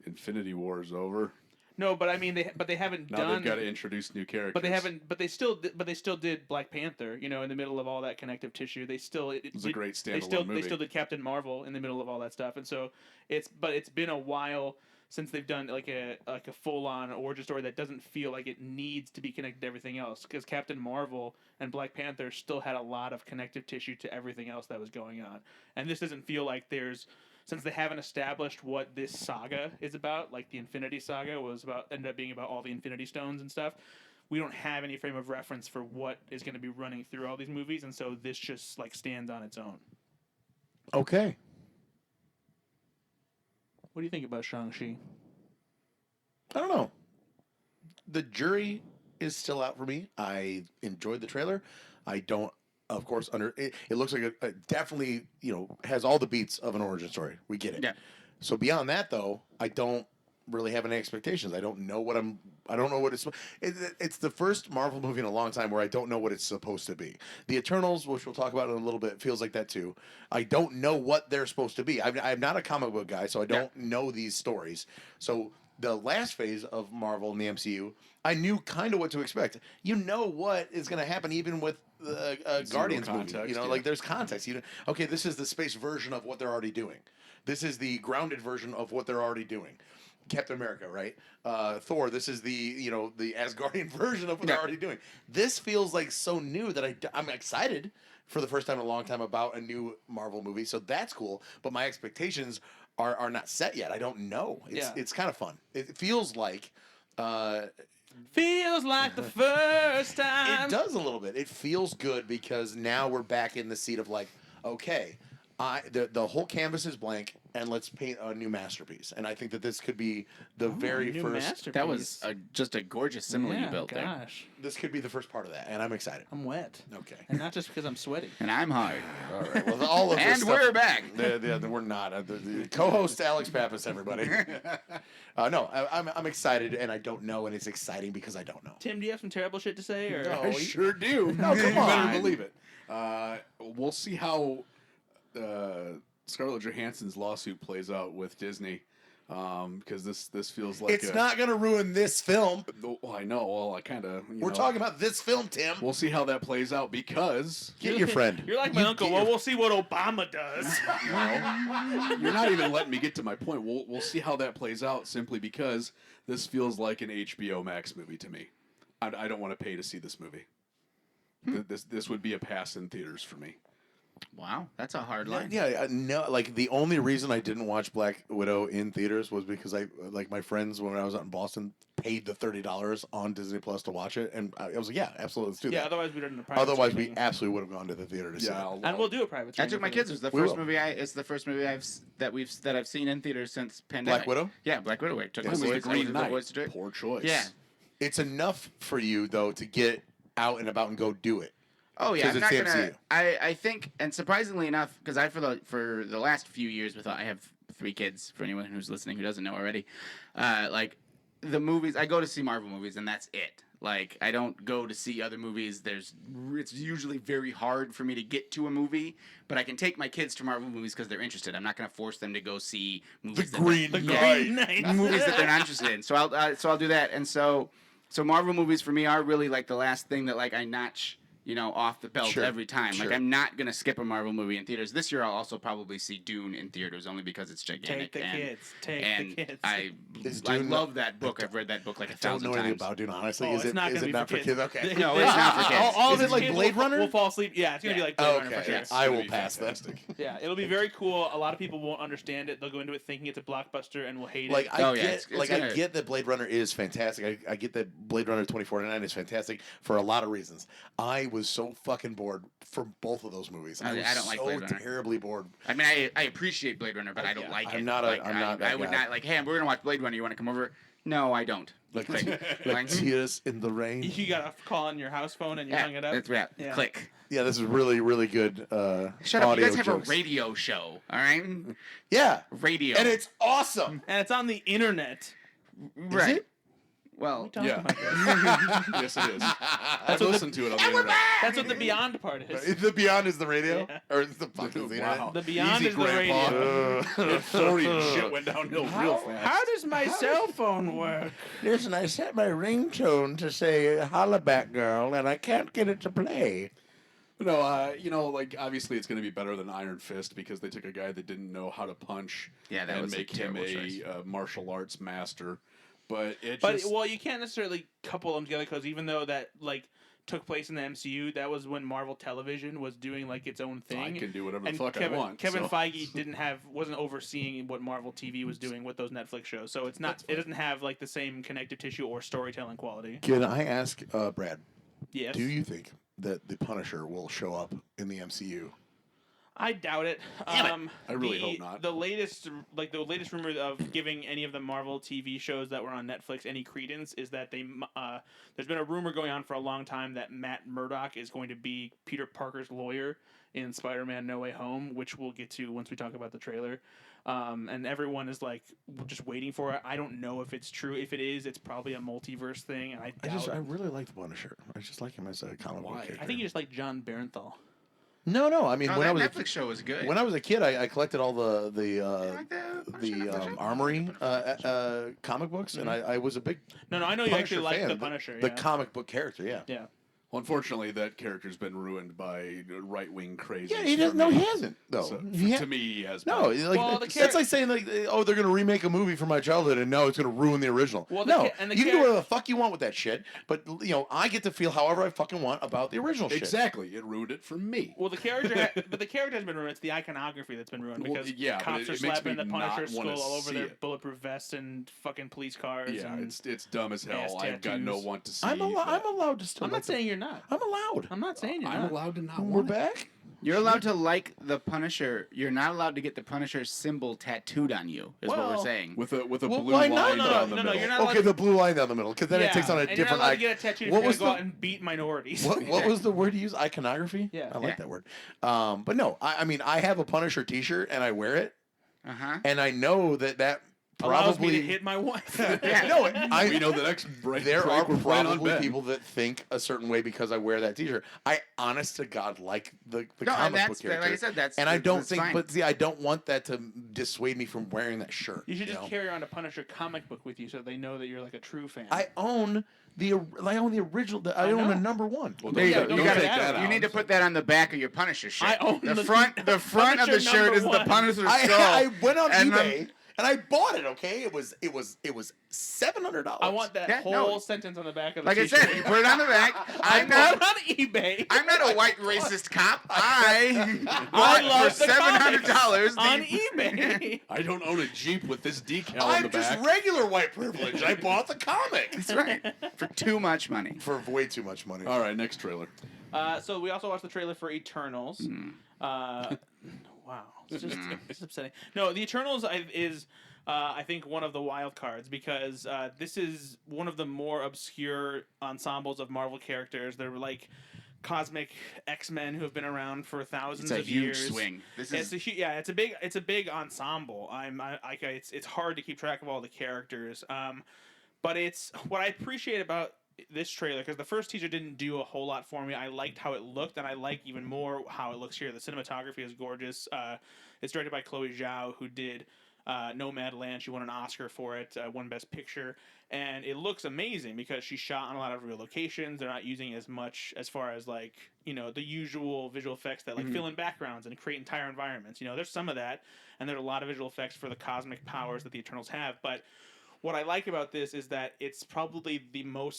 Infinity War is over. No, but I mean they haven't Now done. they've got to introduce new characters. But they haven't. But they still did Black Panther. In the middle of all that connective tissue, they still. It was a great They standalone movie. They still did Captain Marvel in the middle of all that stuff, and so it's been a while since they've done like a full on origin story that doesn't feel like it needs to be connected to everything else. Because Captain Marvel and Black Panther still had a lot of connective tissue to everything else that was going on, and this doesn't feel like there's. Since they haven't established what this saga is about, like the Infinity Saga ended up being about all the Infinity Stones and stuff, we don't have any frame of reference for what is going to be running through all these movies, and so this just like stands on its own. Okay. What do you think about Shang-Chi? I don't know. The jury is still out for me. I enjoyed the trailer. I don't, of course, it looks like it definitely, has all the beats of an origin story. We get it. Yeah. So beyond that, though, I don't really have any expectations. I don't know what it's the first Marvel movie in a long time where I don't know what it's supposed to be. The Eternals, which we'll talk about in a little bit, feels like that too. I don't know what they're supposed to be. I'm not a comic book guy, so I don't know these stories. So the last phase of Marvel in the MCU, I knew kind of what to expect. You know what is going to happen even with the Guardians movie. Like there's context. Okay, this is the space version of what they're already doing. This is the grounded version of what they're already doing. Captain America, right? Thor, this is the Asgardian version of what they're already doing. This feels like so new that I'm excited for the first time in a long time about a new Marvel movie. So that's cool. But my expectations are not set yet. I don't know. It's kind of fun. It feels like Feels like the first time. It does a little bit. It feels good because now we're back in the seat of like, okay, the whole canvas is blank, and let's paint a new masterpiece. And I think that this could be the very new first. masterpiece. That was just a gorgeous symbol you built there. Gosh. This could be the first part of that, and I'm excited. I'm wet. Okay. And not just because I'm sweaty. And I'm hard. All right. Well, all of this And stuff, we're back. We're not. The co-host Alex Pappas, everybody. No, I'm excited, and I don't know, and it's exciting because I don't know. Tim, do you have some terrible shit to say? Or No. I sure do. No, come You better on. believe it. We'll see how Scarlett Johansson's lawsuit plays out with Disney, because this feels like It's not going to ruin this film. Well, I know. Well, I kind of. We're talking about this film, Tim. We'll see how that plays out because Get your friend. You're like my uncle. Well, we'll see what Obama does. you're not even letting me get to my point. We'll see how that plays out simply because this feels like an HBO Max movie to me. I don't want to pay to see this movie. This would be a pass in theaters for me. Wow, that's a hard line. Yeah, no. Like the only reason I didn't watch Black Widow in theaters was because my friends when I was out in Boston paid the $30 on Disney Plus to watch it, and I was like, yeah, absolutely, let's do Yeah, that. otherwise we didn't. Private Otherwise, we screening. absolutely would have gone to the theater to see it. And we'll do a private. I screening took my for kids. this. It's will. the first movie that I've seen in theaters since pandemic. Black Widow? Yeah, Black Widow. I took Yeah, the so boys. it's I took the boys to do it. Poor choice. Yeah. It's enough for you though to get out and about and go do it. Oh yeah, 'Cause I'm it's not the gonna. MCU. I think, and surprisingly enough, because for the last few years, I have 3 kids. For anyone who's listening who doesn't know already, like the movies, I go to see Marvel movies, and that's it. Like I don't go to see other movies. It's usually very hard for me to get to a movie, but I can take my kids to Marvel movies because they're interested. I'm not gonna force them to go see movies. Green The Knight. Green Knight. Movies that they're not interested in. So I'll do that. And so Marvel movies for me are really like the last thing that like I notch, off the belt Sure, every time. sure. Like I'm not gonna skip a Marvel movie in theaters. This year I'll also probably see Dune in theaters only because it's gigantic. Take the kids. Take and the kids. I Is I Dune love that book. I've read that book like 1,000 Don't know anything times. about Dune, honestly. Oh, Is it's it not is gonna it be not for for kids? kids. Okay. No, it's not for kids. All Is of it his like kids Blade will- Runner? Will fall asleep. Yeah, it's gonna be like Blade Runner for Okay, sure. Yes. I will It's pass that. fantastic. Yeah, it'll be very cool. A lot of people won't understand it. They'll go into it thinking it's a blockbuster and will hate Like it. I Oh, yeah, get, it's I gonna- get that Blade Runner is fantastic. I get that Blade Runner 2049 is fantastic for a lot of reasons. I was so fucking bored for both of those movies. I don't like Blade so Runner. terribly bored. I mean, I appreciate Blade Runner, but I don't like it. I'm not that I would guy. not like. Hey, we're gonna watch Blade Runner. You want to come over? No, I don't. Like tears in the rain. You got a call on your house phone and you hung it up. That's right. Yeah. Click. Yeah, this is really, really good. Shut up! You audio guys have jokes. a radio show, all right? Yeah, Radio, and it's awesome. And it's on the internet. right. it? Well, Yeah. About this. Yes, it is. I've what the- listened to it on the internet. That's what the Beyond part is. The Beyond is the radio, Yeah. or is the fuck is the Wow. The Beyond Easy, is the Grandpa. radio. internet? Florian shit went downhill real fast. does my cell phone work? Listen, I set my ringtone to say "Holla back, girl," and I can't get it to play. No, like obviously it's going to be better than Iron Fist because they took a guy that didn't know how to punch Yeah, that and was a make him terrible choice. a martial arts master. But But well, you can't necessarily couple them together because even though that like took place in the MCU, that was when Marvel Television was doing like its own thing. I can do whatever And the fuck Kevin, I want. Kevin so. Feige wasn't overseeing what Marvel TV was doing with those Netflix shows, so it's not. It doesn't have like the same connective tissue or storytelling quality. Can I ask, Brad? Yes. Do you think that the Punisher will show up in the MCU? I doubt it. I really hope not. The latest rumor of giving any of the Marvel TV shows that were on Netflix any credence is that there's been a rumor going on for a long time that Matt Murdock is going to be Peter Parker's lawyer in Spider-Man: No Way Home, which we'll get to once we talk about the trailer. And everyone is like just waiting for it. I don't know if it's true. If it is, it's probably a multiverse thing, and I really like the Punisher. I just like him as a comic book character. I think you just like John Barenthal. No. I mean, Oh, when I that was Netflix show was good. when I was a kid, I collected all the like the Punisher Netflix show? Armory comic books, and I was a big No, I know you Punisher actually like fan. the Punisher. The yeah. comic book character, yeah. Yeah. Well, unfortunately, that character's been ruined by right-wing crazy. Yeah, he doesn't. No, he hasn't. though. So, He ha- to me, he has. No, been. like Well, the that's like saying like, oh, they're gonna remake a movie from my childhood, and no, it's gonna ruin the original. Well, no, and the you can do whatever the fuck you want with that shit, but I get to feel however I fucking want about the original shit. Exactly, it ruined it for me. Well, the character, but the character has been ruined. It's the iconography that's been ruined Well, because yeah, but cops it are makes slapping me the Punisher not wanna skull all over see their it. bulletproof vests and fucking police cars. Yeah, and it's dumb as hell. ass I've got no tattoos. want to see. I'm allowed to still. I'm not saying you're not. I'm allowed. I'm not saying you're I'm not. allowed to not We're want it. back. You're allowed to like the Punisher. You're not allowed to get the Punisher symbol tattooed on you. Is what Well, we're saying. with a Well, blue why line not? down the No, middle. you're not allowed Okay, to- the blue line down the middle, because then it takes on a and different. You're not allowed to get a tattoo. What What was go the- out and beat minorities. What was the word you used? Iconography. Yeah. I like Yeah. that word. But no, I mean, I have a Punisher T-shirt and I wear it, and I know that Allows probably me to hit my wife. Yeah. No, We know the next break. there are we're playing on probably Ben. people that think a certain way because I wear that T-shirt. I, honest to God, like the No, and comic book that's character. like I said. That's and I don't that's think, fine. but see, I don't want that to dissuade me from wearing that shirt. You should just know? carry around a Punisher comic book with you so they know that you're like a true fan. I own the original. I own a number one. Well, There you don't go. don't You take gotta. that You out. need to put that on the back of your Punisher shirt. I own the the front. The front of the Punisher shirt is the number one. Punisher I skull. went on and eBay and I bought it. Okay, it was $700. I want that Yeah, whole no. sentence on the back of the Like I t-shirt. said, you put it on the back. I I'm bought not. it on eBay. I'm not a white racist cop. I I bought love for the $700 on eBay. I don't own a Jeep with this decal on I'm the just back. regular white privilege. I bought the comic That's right. For too much money. for way too much money. All right, next trailer. So we also watched the trailer for Eternals. Wow, it's just it's upsetting. No, the Eternals is I think one of the wild cards because this is one of the more obscure ensembles of Marvel characters. They're like cosmic X-Men who have been around for thousands It's a of huge years. swing. This is It's a big ensemble. It's hard to keep track of all the characters. But it's what I appreciate about this trailer because the first teaser didn't do a whole lot for me. I liked how it looked, and I like even more how it looks here. The cinematography is gorgeous. It's directed by Chloe Zhao, who did Nomadland. She won an Oscar for it, won Best Picture, and it looks amazing because she shot on a lot of real locations. They're not using as much as far as like the usual visual effects that like fill in backgrounds and create entire environments. There's some of that, and there's a lot of visual effects for the cosmic powers that the Eternals have, but what I like about this is that it's probably the movie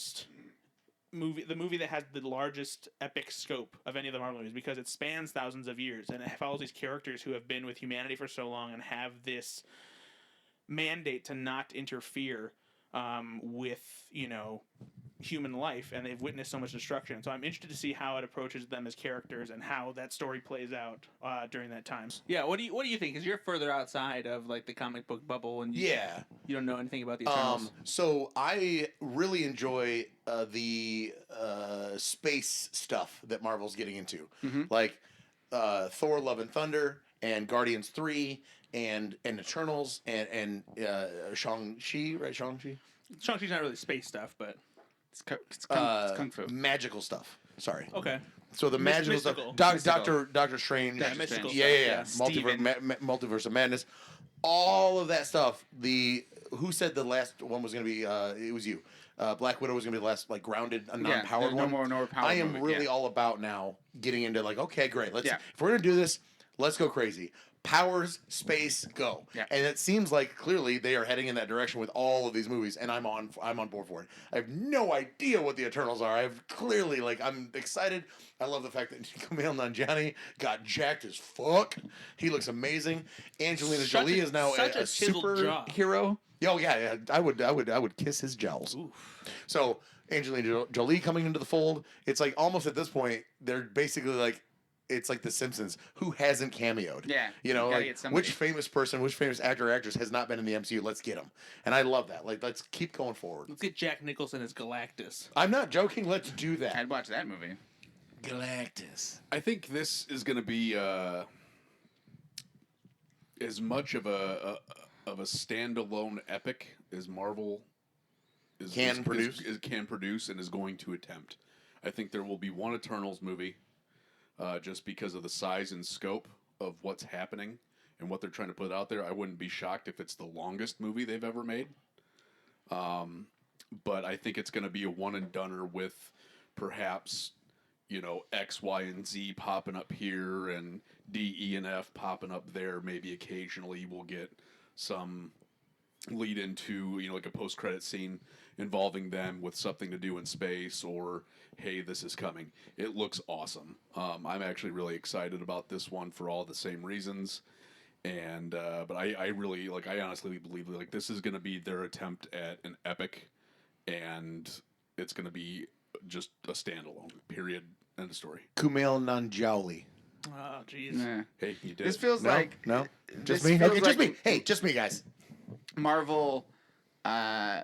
that has the largest epic scope of any of the Marvel movies because it spans thousands of years and it follows these characters who have been with humanity for so long and have this mandate to not interfere with human life, and they've witnessed so much destruction. So I'm interested to see how it approaches them as characters and how that story plays out during that time. Yeah, what do you think? Because you're further outside of like the comic book bubble, and you don't know anything about the Eternals. So I really enjoy the space stuff that Marvel's getting into, like Thor: Love and Thunder and Guardians 3 and Eternals and Shang-Chi, right? Shang-Chi's not really space stuff, but It's kung fu. Magical stuff. Sorry. okay. So the magical mystical. stuff, Doctor Strange, Yeah, mystical yeah, stuff, Multiverse of Madness, all of that stuff. Who said the last one was going to be? It was you. Black Widow was going to be the last like grounded, non-powered one. No more powered. I am movie, really all about now getting into like, okay, great. If we're going to do this, let's go crazy. Powers, space, go. Yeah. And it seems like clearly they are heading in that direction with all of these movies, and I'm on board for it. I have no idea what the Eternals are. I'm excited. I love the fact that Kumail Nanjiani got jacked as fuck. He looks amazing. Angelina Jolie is now a superhero. Oh yeah, I would kiss his jowls. Oof. So Angelina Jolie coming into the fold. It's like almost at this point they're basically like. It's like The Simpsons. Who hasn't cameoed? Yeah. You know, gotta like get somebody. which famous person, which famous actor or actress has not been in the MCU? Let's get them. And I love that. Like, let's keep going forward. Let's get Jack Nicholson as Galactus. I'm not joking. Let's do that. I'd watch that movie. Galactus. I think this is going to be as much of a standalone epic as Marvel can produce and is going to attempt. I think there will be one Eternals movie. Just because of the size and scope of what's happening and what they're trying to put out there. I wouldn't be shocked if it's the longest movie they've ever made. But I think it's going to be a one-and-doner with perhaps, X, Y, and Z popping up here and D, E, and F popping up there. Maybe occasionally we'll get some lead into, like a post-credit scene involving them with something to do in space or, hey, this is coming. It looks awesome. I'm actually really excited about this one for all the same reasons. And, but I really, I honestly believe, this is going to be their attempt at an epic, and it's going to be just a standalone, period, end of story. Kumail Nanjiani. Oh, jeez. Nah. Hey, you did. This feels like just this me. feels Okay, like just me. Hey, just me, guys. Marvel. I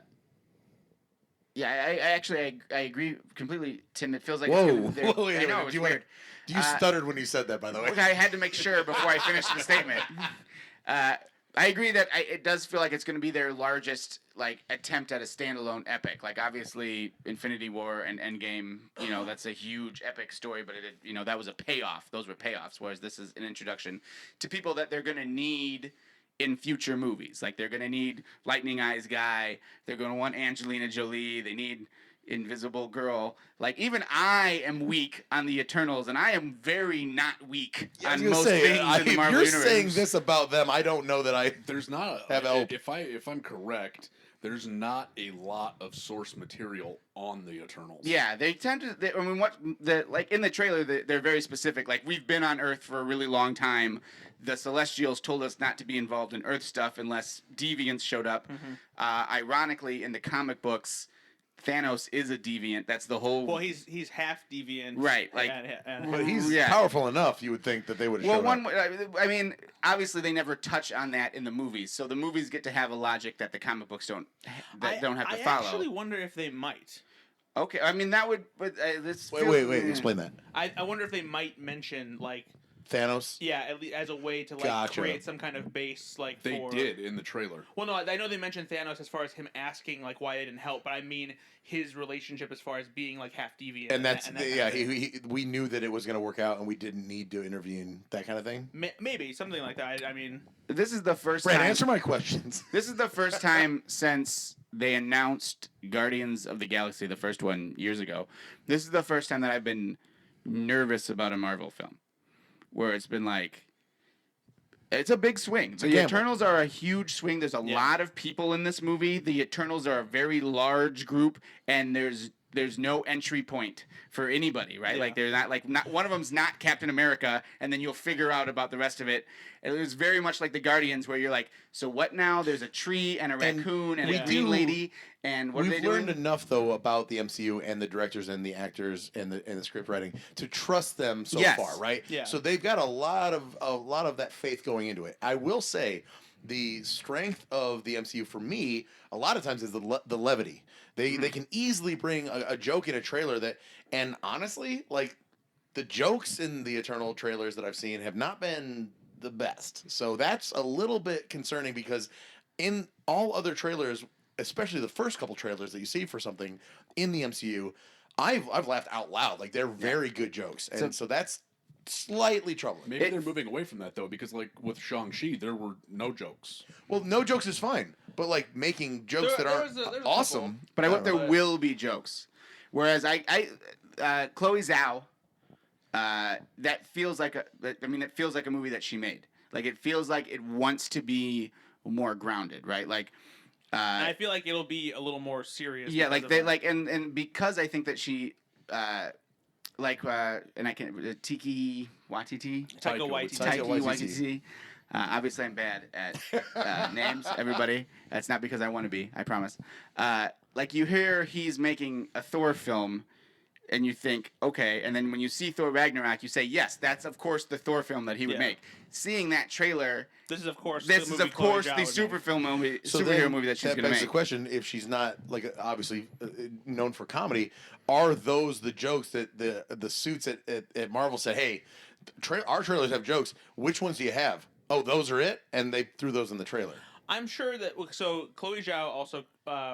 agree completely, Tim. It feels like Whoa. it's gonna, there- Whoa, wait a I know minute. it's weird. You stuttered when you said that, by the way. I had to make sure before I finished the statement. I agree that it does feel like it's going to be their largest attempt at a standalone epic. Obviously, Infinity War and Endgame, that's a huge epic story, but that was a payoff. Those were payoffs, whereas this is an introduction to people that they're going to need in future movies. They're going to need Lightning Eyes Guy. They're going to want Angelina Jolie. They need Invisible Girl. Even I am weak on the Eternals, and I am very not weak on most things in the Marvel If universe. you're saying this about them, I don't know that There's not have help. If I'm correct, there's not a lot of source material on the Eternals. Yeah, they tend to. In the trailer, they're very specific. We've been on Earth for a really long time. The Celestials told us not to be involved in Earth stuff unless deviants showed up. Mm-hmm. Ironically, in the comic books, Thanos is a deviant. That's the whole. Well, he's half deviant, right? But he's powerful enough. You would think that they would have. I mean, obviously they never touch on that in the movies, so the movies get to have a logic that the comic books don't have to follow. I actually wonder if they might. Okay, I mean that would, but this. Wait! Explain that. I wonder if they might mention Thanos. Yeah, at least as a way to create some kind of base they did in the trailer. Well, no, I know they mentioned Thanos as far as him asking why they didn't help, but I mean his relationship as far as being half deviant. And we knew that it was going to work out, and we didn't need to intervene. That kind of thing. Maybe something like that. I mean, this is the first Brad, time. answer my questions. This is the first time since they announced Guardians of the Galaxy, the first one years ago. This is the first time that I've been nervous about a Marvel film. Where it's been it's a big swing. The Eternals are a huge swing. There's a lot of people in this movie. The Eternals are a very large group, and there's there's no entry point for anybody, right? Yeah. Like they're not one of them's not Captain America, and then you'll figure out about the rest of it. It was very much like the Guardians, where you're like, so what now? There's a tree and a raccoon and we a green do- lady, and what are they We've doing? learned enough though about the MCU and the directors and the actors and the script writing to trust them so Yes. far, right? Yeah. So they've got a lot of that faith going into it. I will say, the strength of the MCU for me a lot of times is the levity. They can easily bring a joke in a trailer that, and honestly, like the jokes in the Eternal trailers that I've seen have not been the best. So that's a little bit concerning because in all other trailers, especially the first couple trailers that you see for something in the MCU, I've laughed out loud. Like they're very good jokes, and so that's slightly troubling. Maybe they're moving away from that though, because like with Shang-Chi, there were no jokes. Well, no jokes is fine, but like making jokes that aren't there's a awesome. But I hope don't there know. will be jokes. Whereas Chloe Zhao, that feels like it feels like a movie that she made. Like it feels like it wants to be more grounded, right? Like, And I feel like it'll be a little more serious. yeah, because like of they that. like, and because I think that she, and I can Tiki Watiti. Taika Taika Waititi. Taika Taiki Waititi. Waititi. Obviously, I'm bad at names. Everybody, that's not because I want to be. I promise. Like you hear he's making a Thor film, and you think, okay, and then when you see Thor Ragnarok, you say, yes, that's of course the Thor film that he would Yeah. make. Seeing that trailer, This is of course. this the is movie of course Chloe the Zhao would make. superhero movie that she's that going to begs make. the question: if she's not like obviously known for comedy, are those the jokes that the suits at Marvel said, "Hey, our trailers have jokes. Which ones do you have?" Oh, those are it, and they threw those in the trailer. I'm sure that so Chloe Zhao also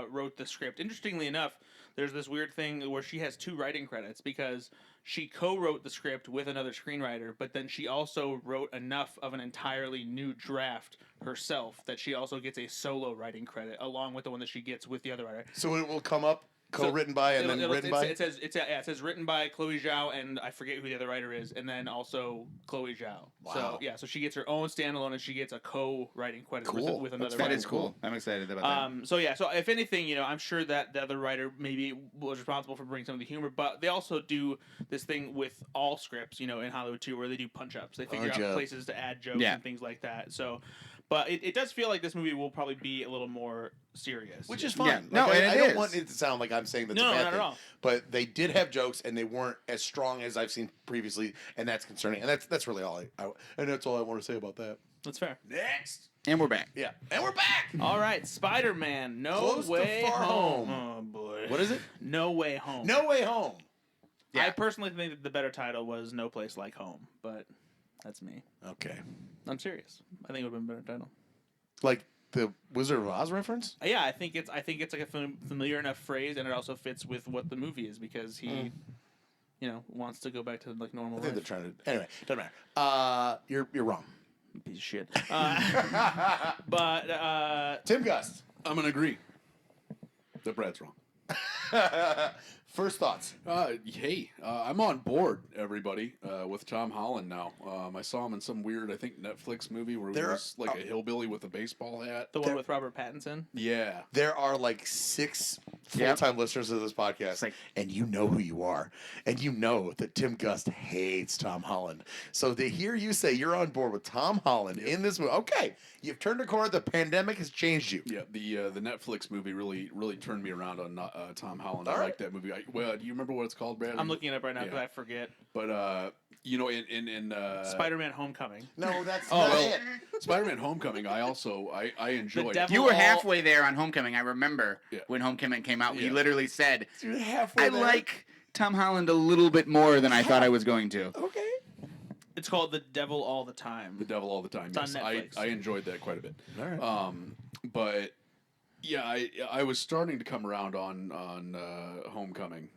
wrote the script. Interestingly enough, there's this weird thing where she has 2 writing credits because she co-wrote the script with another screenwriter, but then she also wrote enough of an entirely new draft herself that she also gets a solo writing credit along with the one that she gets with the other writer. So it will come up co-written by and then written by. It says written by Chloe Zhao and I forget who the other writer is, and then also Chloe Zhao. Wow. So yeah, so she gets her own standalone and she gets a co-writing credit Cool. with another. That writer. is cool. I'm excited about that. So yeah, so if anything, I'm sure that the other writer maybe was responsible for bringing some of the humor, but they also do this thing with all scripts, in Hollywood too, where they do punch-ups. They figure Punch out up. places to add jokes Yeah. and things like that. So, but it does feel like this movie will probably be a little more serious. Which is fine. Yeah. Like, No, and I it don't is. want it to sound like I'm saying that's No, a bad not at thing. all. But they did have jokes, and they weren't as strong as I've seen previously, and that's concerning. And that's really all and that's all I want to say about that. That's fair. Next. And we're back. Yeah, and we're back. All right, Spider-Man, No Close to Way Far Home. Home. Oh boy. What is it? No Way Home. No Way Home. Yeah. I personally think that the better title was No Place Like Home, but that's me. Okay. I'm serious. I think it would have been a better title. Like the Wizard of Oz reference? Yeah, I think it's like a familiar enough phrase, and it also fits with what the movie is because he, wants to go back to like normal I think they're life. trying to. Anyway, doesn't matter. You're wrong. Piece of shit. But Tim Gust. I'm gonna agree that Brad's wrong. First thoughts. Hey, I'm on board, everybody, with Tom Holland now. I saw him in some weird, I think, Netflix movie where he There was like a hillbilly with a baseball hat. the one with Robert Pattinson. Yeah. There are like 6 full-time listeners of this podcast, like- and you know who you are, and you know that Tim Gust hates Tom Holland. So to hear you say you're on board with Tom Holland in this movie, okay, you've turned a corner. The pandemic has changed you. Yeah, the Netflix movie really turned me around on Tom Holland. All I right. like that movie. Do you remember what it's called, Brad? I'm looking it up right now because Yeah. I forget. But in Spider-Man: Homecoming. No, that's Oh, not well, it. Spider-Man: Homecoming, I enjoyed. devil- You were all- halfway there on Homecoming. I remember Yeah. when Homecoming came out. He Yeah. literally said, You're halfway I there. like Tom Holland a little bit more than I thought I was going to. Okay. It's called The Devil All the Time. The Devil All the Time. It's on Yes, Netflix. I enjoyed that quite a bit. All right. But yeah, I was starting to come around on Homecoming,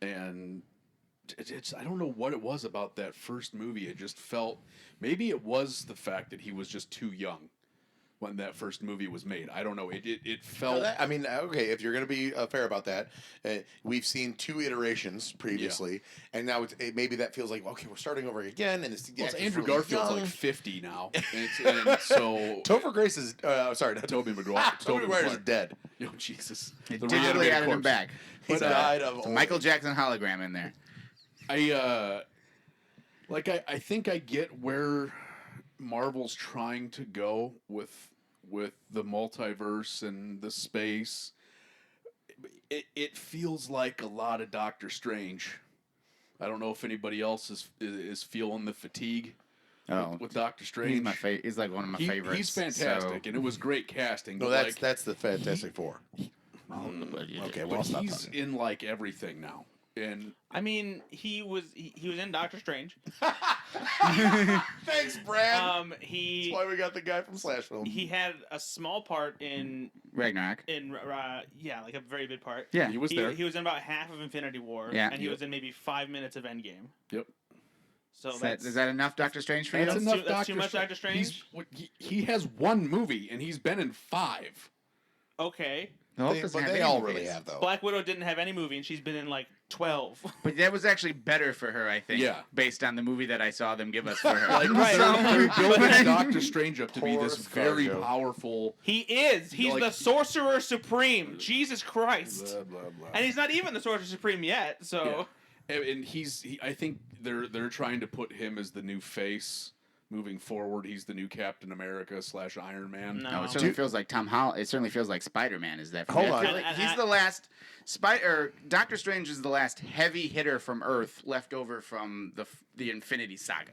and it's I don't know what it was about that first movie. It just felt maybe it was the fact that he was just too young. when that first movie was made. I don't know. It No, felt. I mean, okay, if you're going to be fair about that, we've seen 2 iterations previously, and now maybe that feels like, okay, we're starting over again, and it's, Well, it's actor's Andrew really Garfield's young. like 50 now, and so Topher Grace is, sorry, not Toby Maguire. Tobey Maguire is dead. Oh Jesus! They The digitally reanimated added him corpse. back. He's But, died of It's a old Michael age. Jackson hologram in there. I think I get where Marvel's trying to go with the multiverse and the space. It feels like a lot of Doctor Strange. I don't know if anybody else is feeling the fatigue with Doctor Strange. He's my favorite. He's like one of my favorites. He's fantastic, and it was great casting. No, but that's the Fantastic Four. Okay, well, but stop he's talking. in like everything now, and I mean, he was in Doctor Strange. Thanks, Brad. That's He why we got the guy from Slash Film. he had a small part in Ragnarok. like a very big part. Yeah. he was there. He was in about half of Infinity War. Yeah. And he was in maybe 5 minutes of Endgame. Yep. So Is that enough Doctor Strange for you? That's enough. that's too much Doctor Strange? He has one movie, and he's been in 5. Okay. The Hulk They, doesn't but have they any all movies. really have, though. Black Widow didn't have any movie, and she's been in like 12. But that was actually better for her, I think. Yeah. Based on the movie that I saw them give us for her. Like Right. they're building Doctor Strange up to be Poor this very Scarjo. powerful. He is. He's Like- the Sorcerer Supreme. Jesus Christ. Blah, blah, blah. And he's not even the Sorcerer Supreme yet. So And I think they're trying to put him as the new face moving forward. He's the new Captain America / Iron Man. No. No, it certainly feels like Tom Holland. It certainly feels like Spider-Man is that. For Hold me. I on. feel like he's the last. Doctor Strange is the last heavy hitter from Earth left over from the Infinity Saga.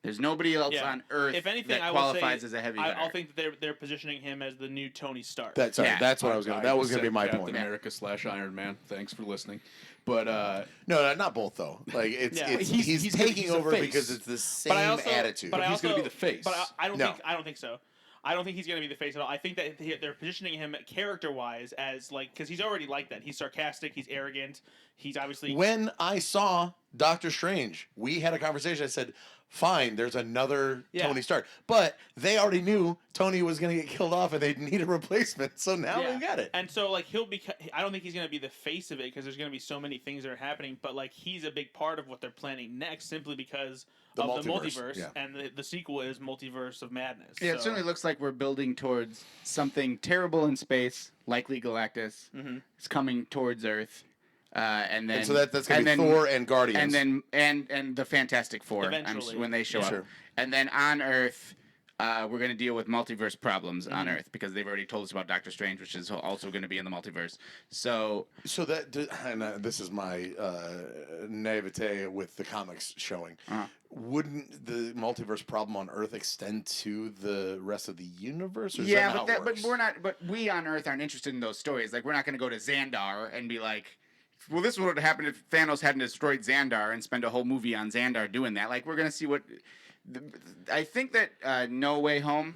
There's nobody else Yeah. on Earth if anything, that I will qualifies say, as a heavy hitter. I'll think that they're positioning him as the new Tony Stark. That's what I was going to. That was going to be my Captain point. America / Iron Man. Thanks for listening. But No, not both though. Like it's Yeah. he's taking he's a over face. because it's the same But I also, attitude. But I he's gonna also- be the face. But I don't No. think so. I don't think he's going to be the face at all. I think that they're positioning him character-wise as like because he's already like that. He's sarcastic. He's arrogant. He's obviously When I saw Doctor Strange, we had a conversation. I said, "Fine, there's another Yeah. Tony Stark," but they already knew Tony was going to get killed off, and they need a replacement. So now Yeah. they got it. And so, like, he'll be. I don't think he's going to be the face of it because there's going to be so many things that are happening. But like, he's a big part of what they're planning next, simply because The of the multiverse, multiverse, yeah. and the sequel is Multiverse of Madness. Yeah, it So- certainly looks like we're building towards something terrible in space, likely Galactus. Mhm. It's coming towards Earth, and then And so that's going to be and Thor and Guardians. and then and the Fantastic Four Eventually. when they show Sure. up, and then on Earth. We're going to deal with multiverse problems on Mm-hmm. Earth because they've already told us about Doctor Strange, which is also going to be in the multiverse. So and this is my naivete with the comics showing. Uh-huh. Wouldn't the multiverse problem on Earth extend to the rest of the universe? Or is yeah, that not but how it works? we're not. But we on Earth aren't interested in those stories. Like we're not going to go to Xandar and be like, "Well, this would have happened if Thanos hadn't destroyed Xandar," and spend a whole movie on Xandar doing that. Like we're going to see what. I think that No Way Home,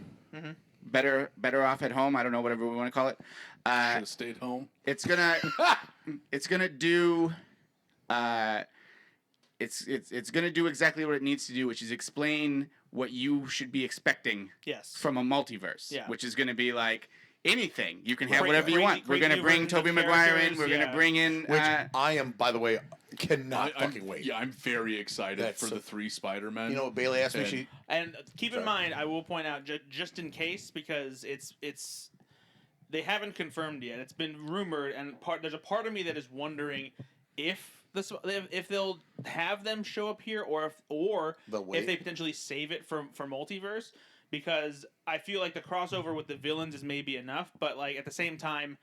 better off at home. I don't know, whatever we want to call it. should have stayed home. It's gonna do. It's gonna do exactly what it needs to do, which is explain what you should be expecting Yes. from a multiverse. Yeah. Which is gonna be like anything. You can have Bring- whatever you bring- want. We're bring gonna new bring versions of Tobey Maguire in. characters, We're yeah. gonna bring in. Which I am, by the way, cannot I'm- fucking wait. Yeah, I'm very excited That's for so- the 3 Spider-Men. You know what Bailey asked me? And- She And keep in Sorry. mind, I will point out just in case because it's they haven't confirmed yet. It's been rumored, and there's a part of me that is wondering if they'll have them show up here, or They'll wait. if they potentially save it for multiverse. Because I feel like the crossover with the villains is maybe enough, but like at the same time,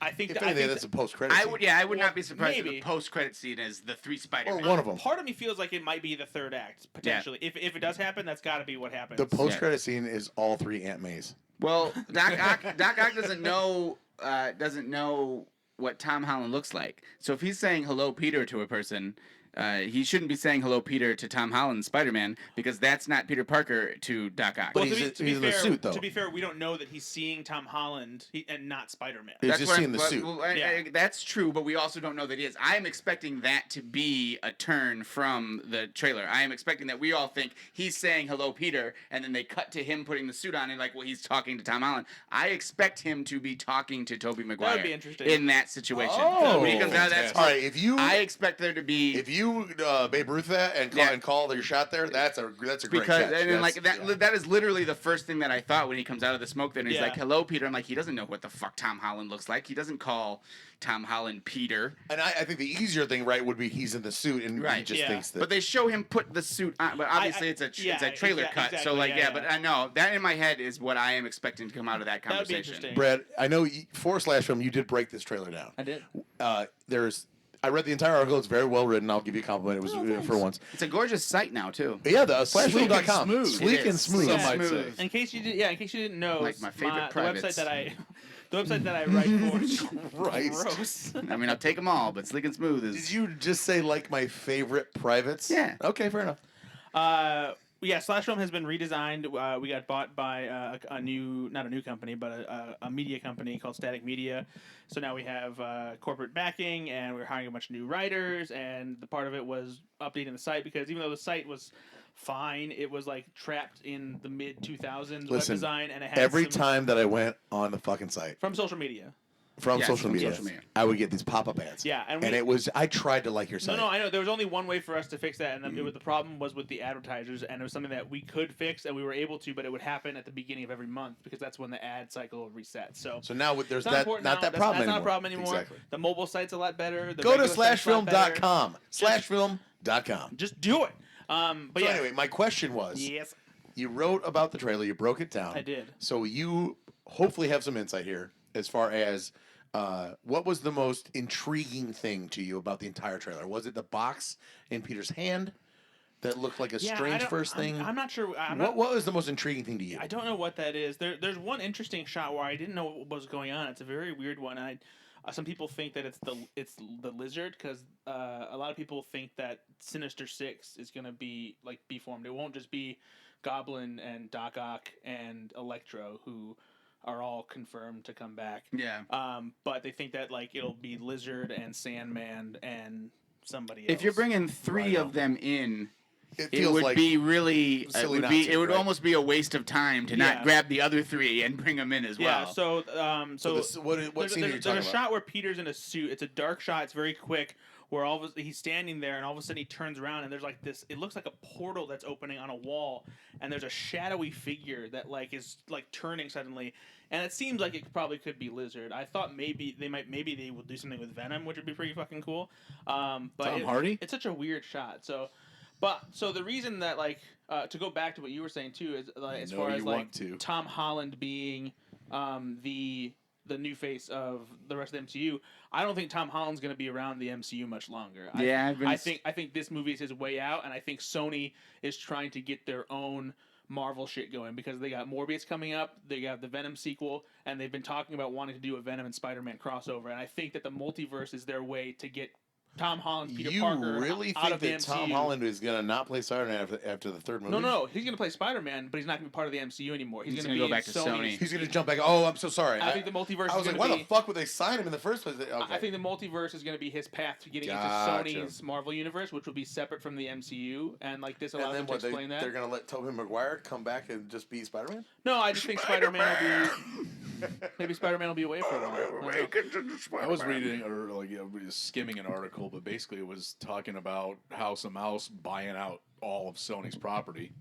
I think if that anything, that's a post credit. I would Well, not be surprised if maybe. the post credit scene is the 3 or Spider-Man. one of them. part of me feels like it might be the third act potentially. If it does happen, that's got to be what happens. The post credit scene is all 3 Aunt Mays. Well, Doc Ock doesn't know what Tom Holland looks like. So if he's saying hello Peter to a person, He shouldn't be saying hello, Peter, to Tom Holland's Spider-Man because that's not Peter Parker to Doc Ock. But Well, he's to be in the fair, suit, though. To be fair, we don't know that he's seeing Tom Holland and not Spider-Man. He's That's just what seeing the suit. Yeah. That's true, but we also don't know that he is. I am expecting that to be a turn from the trailer. I am expecting that we all think he's saying hello, Peter, and then they cut to him putting the suit on and like, well, he's talking to Tom Holland. I expect him to be talking to Tobey Maguire. That would be interesting. In that situation. Oh. When he comes out of that Fantastic. All right, if you I expect there to be if you Babe Ruth that and call your shot there, that's a great because catch. and then, like That's- that that is literally the first thing that I thought when he comes out of the smoke there and he's Yeah. like, hello, Peter. I'm like, he doesn't know what the fuck Tom Holland looks like. He doesn't call Tom Holland Peter. And I think the easier thing, right, would be he's in the suit and he Right. just Yeah. thinks that. But they show him put the suit on, but obviously it's a trailer cut. So exactly, like yeah. but I know that in my head is what I am expecting to come out of that That would be conversation. interesting. Brad, I know for Slash Film, you did break this trailer down. I did. I read the entire article. It's very well written. I'll give you a compliment. It was for once. It's a gorgeous site now too. But yeah, the Sleek and slashfilm.com. smooth. Sleek It and is. smooth. Some Yeah. might say. Smooth. In case you didn't know, Like my favorite the privates. website that I, the website that I write for. Right. Gross. I mean, I'll take them all, but Sleek and Smooth is. Did you just say like my favorite privates? Yeah. Okay, fair enough. Yeah, Slash Film has been redesigned. We got bought by not a new company, but a media company called Static Media. So now we have corporate backing, and we're hiring a bunch of new writers. And the part of it was updating the site because even though the site was fine, it was like trapped in the mid 2000s web Listen, design, and it had every some- time that I went on the fucking site from social media. from Yes, social from media, social media. I would get these pop-up ads. Yeah, and and we- it was I tried to like your No, site. no, I know. There was only one way for us to fix that, and the problem was with the advertisers, and it was something that we could fix, and we were able to, but it would happen at the beginning of every month because that's when the ad cycle resets. So So now there's it's not that important not now. that That's problem not anymore. a problem anymore. Exactly. The mobile site's a lot better. The Go to regular site's a lot better. slashfilm.com. Slashfilm.com. Just do it. But So yeah. anyway, my question was, Yes, you wrote about the trailer, you broke it down. I did. So you hopefully have some insight here as far as what was the most intriguing thing to you about the entire trailer? Was it the box in Peter's hand that looked like a Yeah, I strange don't- first thing? I'm not sure. What was the most intriguing thing to you? I don't know what that is. There's one interesting shot where I didn't know what was going on. It's a very weird one. Some people think that it's the lizard because a lot of people think that Sinister Six is gonna be formed. It won't just be Goblin and Doc Ock and Electro who are all confirmed to come back. Yeah. But they think that it'll be Lizard and Sandman and somebody else. If you're bringing three Right. of them in, It it feels would like be really silly it would not be to, it would right? almost be a waste of time to Yeah. not grab the other three and bring them in as Yeah, well. so what there's, scene are you there's talking a about? shot where Peter's in a suit. It's a dark shot. It's very quick. Where he's standing there, and all of a sudden he turns around, and there's this. It looks like a portal that's opening on a wall, and there's a shadowy figure that is turning suddenly, and it seems like it probably could be Lizard. I thought maybe they will do something with Venom, which would be pretty fucking cool. But Tom Hardy? It's such a weird shot. So the reason that to go back to what you were saying too is as know far you as want to. Tom Holland being the new face of the rest of the MCU, I don't think Tom Holland's going to be around the MCU much longer. Yeah, I think this movie is his way out, and I think Sony is trying to get their own Marvel shit going because they got Morbius coming up, they got the Venom sequel, and they've been talking about wanting to do a Venom and Spider-Man crossover, and I think that the multiverse is their way to get Tom Holland, Peter You Parker really out think of the that MCU. Tom Holland is going to not play Spider-Man after the third movie? No, he's going to play Spider-Man, but he's not going to be part of the MCU anymore. He's, He's going gonna to go be back to Sony's- Sony. He's going to jump back. Oh, I'm so sorry. I think the multiverse I was is like, going why to be... the fuck would they sign him in the first place? Okay. I think the multiverse is going to be his path to getting Gotcha. into Sony's Marvel universe, which will be separate from the MCU, and this allows and then them to what? explain that. They're going to let Tobey Maguire come back and just be Spider-Man? No, I just think Spider-Man will be... Maybe Spider-Man will be away for a while. I don't know. I was reading or skimming an article, but basically it was talking about House of Mouse buying out all of Sony's property.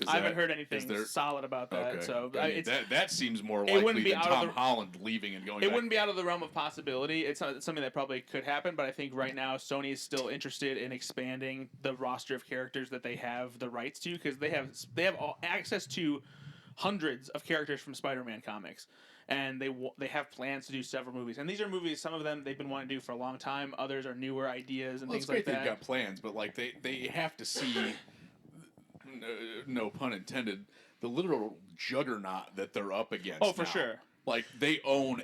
I haven't heard anything solid about that, Okay. so I mean, it's, that seems more wouldn't likely be than out of Tom the- Holland leaving and going. it back. wouldn't be out of the realm of possibility. It's something that probably could happen, but I think right now Sony is still interested in expanding the roster of characters that they have the rights to because they have access to hundreds of characters from Spider-Man comics. And they have plans to do several movies, and these are movies. Some of them they've been wanting to do for a long time. Others are newer ideas and Well, it's things like great that. they've got plans, but they have to see, no pun intended, the literal juggernaut that they're up against. Oh, for now. sure. Like they own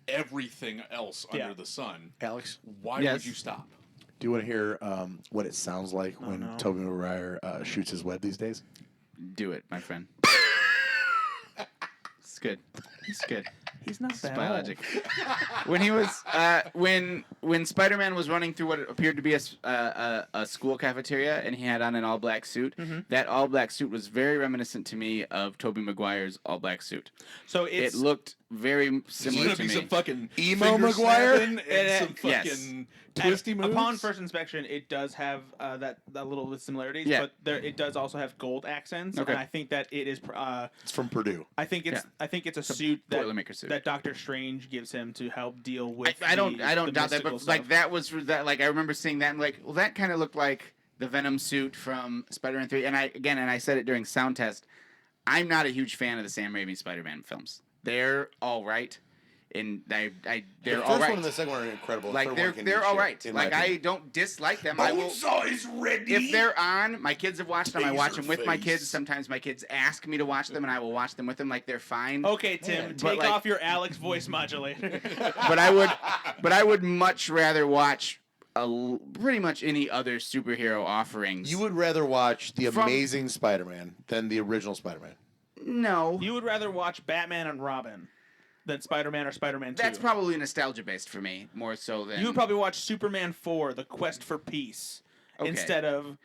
everything else Yeah. under the sun. Alex? Why Yes. would you stop? Do you want to hear what it sounds like when no. Tobey Maguire shoots his web these days? Do it, my friend. It's good. It's good. He's not It's that biologic. old. When he was when Spider-Man was running through what appeared to be a school cafeteria, and he had on an all-black suit, that all-black suit was very reminiscent to me of Tobey Maguire's all-black suit. So it's It looked very There's similar gonna to be me. some fucking Emo finger Maguire? snapping and some Yes. fucking twisty moves. Upon first inspection, it does have that little bit of similarities, Yeah. but it does also have gold accents, Okay. and I think that it is. It's from Purdue. I think it's a suit Boilermaker suit. that Doctor Strange gives him to help deal with. I don't the doubt that, mystical but stuff. like that was that like I remember seeing that and like, well, that kind of looked like the Venom suit from Spider-Man 3. And I said it during sound test. I'm not a huge fan of the Sam Raimi Spider-Man films. They're all right, and they're The all first right. one and the second one are incredible. The Like third one can they're be all shit, right. in my Like I opinion. don't dislike them. I will. Bonesaw is ready. If they're on, my kids have watched them. I watch them with my Taserface. kids. Sometimes my kids ask me to watch them, and I will watch them with them. Like they're fine. Okay, Tim, Man, but take like- off your Alex voice modulator. But I would much rather watch pretty much any other superhero offerings. You would rather watch the From- Amazing Spider-Man than the original Spider-Man. no. You would rather watch Batman and Robin than Spider-Man or Spider-Man 2. That's probably nostalgia based for me more so than You would probably watch Superman 4, The Quest for Peace, Okay. instead of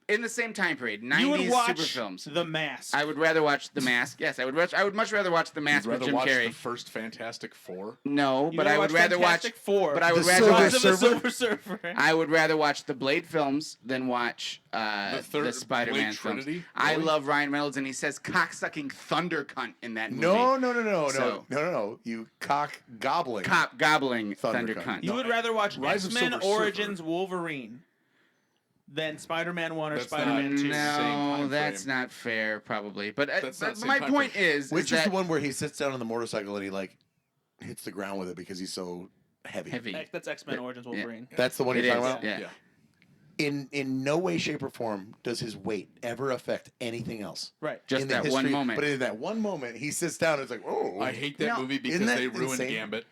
in the same time period. you would 90s watch super films. The Mask. I would rather watch The Mask. Yes, I would. I would much rather watch The Mask You'd with rather Jim watch Carrey. the first Fantastic Four. No, You but would I would watch rather watch. Fantastic Four. But I would The rather Silver watch. Rise of the Surfer? Silver Surfer. I would rather watch the Blade films than watch The third the Spider-Man Blade films. Trinity? I Really? love Ryan Reynolds, and he says cocksucking thunder cunt in that movie. No. You cock gobbling. Cop gobbling Thunder thunder cunt. cunt. You would rather watch Rise of X-Men Silver Origins Wolverine than Spider-Man 1 or That's Spider-Man not- 2. No, time that's frame. not fair. Probably, but That's not same my time point frame. is Which is that the one where he sits down on the motorcycle and he like hits the ground with it because he's so heavy. heavy. That's X-Men Origins Wolverine. That's the one It you're talking is, about? yeah. In no way, shape, or form does his weight ever affect anything else. Right. Just in the that one history, moment. But in that one moment, he sits down and it's like, oh. I hate that No, movie because isn't that they ruined insane? Gambit,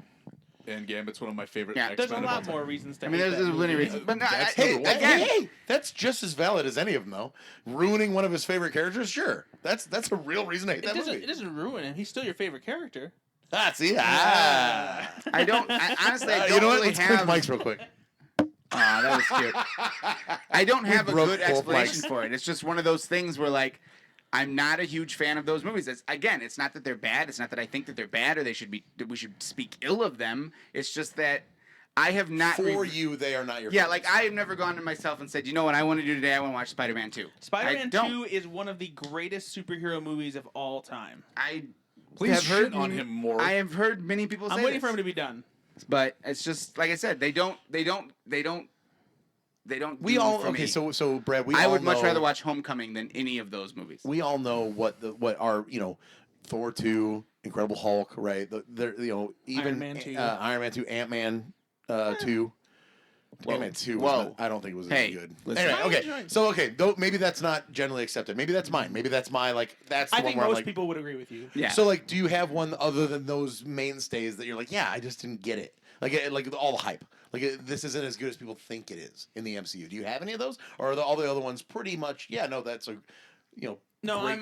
and Gambit's one of my favorite. Yeah, X-Men There's a of all lot time. more reasons to I mean, hate there's that plenty of movie. reasons, but no, That's Hey, number one. again, that's just as valid as any of them, though. Ruining one of his favorite characters, sure. That's a real reason to hate that movie. It doesn't ruin him. He's still your favorite character. See? I honestly, I don't you know what? really Let's have. click mics real quick. Aw, that was cute. I don't have a broke good both explanation mics. for it. It's just one of those things where, like, I'm not a huge fan of those movies. It's not that they're bad. It's not that I think that they're bad or that we should speak ill of them. It's just that I have not. For you, they are not your Yeah, favorites. like I have never gone to myself and said, you know what I want to do today? I want to watch Spider-Man 2. Spider-Man I 2 is one of the greatest superhero movies of all time. Please have heard shit on him more. I have heard many people say I'm waiting this, for him to be done. but it's just like I said. They don't. We do all for okay. me. So Brad, I all would much know- rather watch Homecoming than any of those movies. We all know what our Thor 2, Incredible Hulk, right? Even Iron Man 2. Iron Man 2, Ant-Man 2. Whoa. Ant-Man 2 was Whoa. not, I don't think it was Hey, any good. listen. Anyway, I okay. enjoyed it. So though maybe that's not generally accepted. Maybe that's mine. Maybe that's my that's the I one think where I'm most like people would agree with you. Yeah. So do you have one other than those mainstays that you're like, yeah, I just didn't get it. Like all the hype. This isn't as good as people think it is in the MCU. Do you have any of those, or are all the other ones pretty much? Yeah, no, that's a,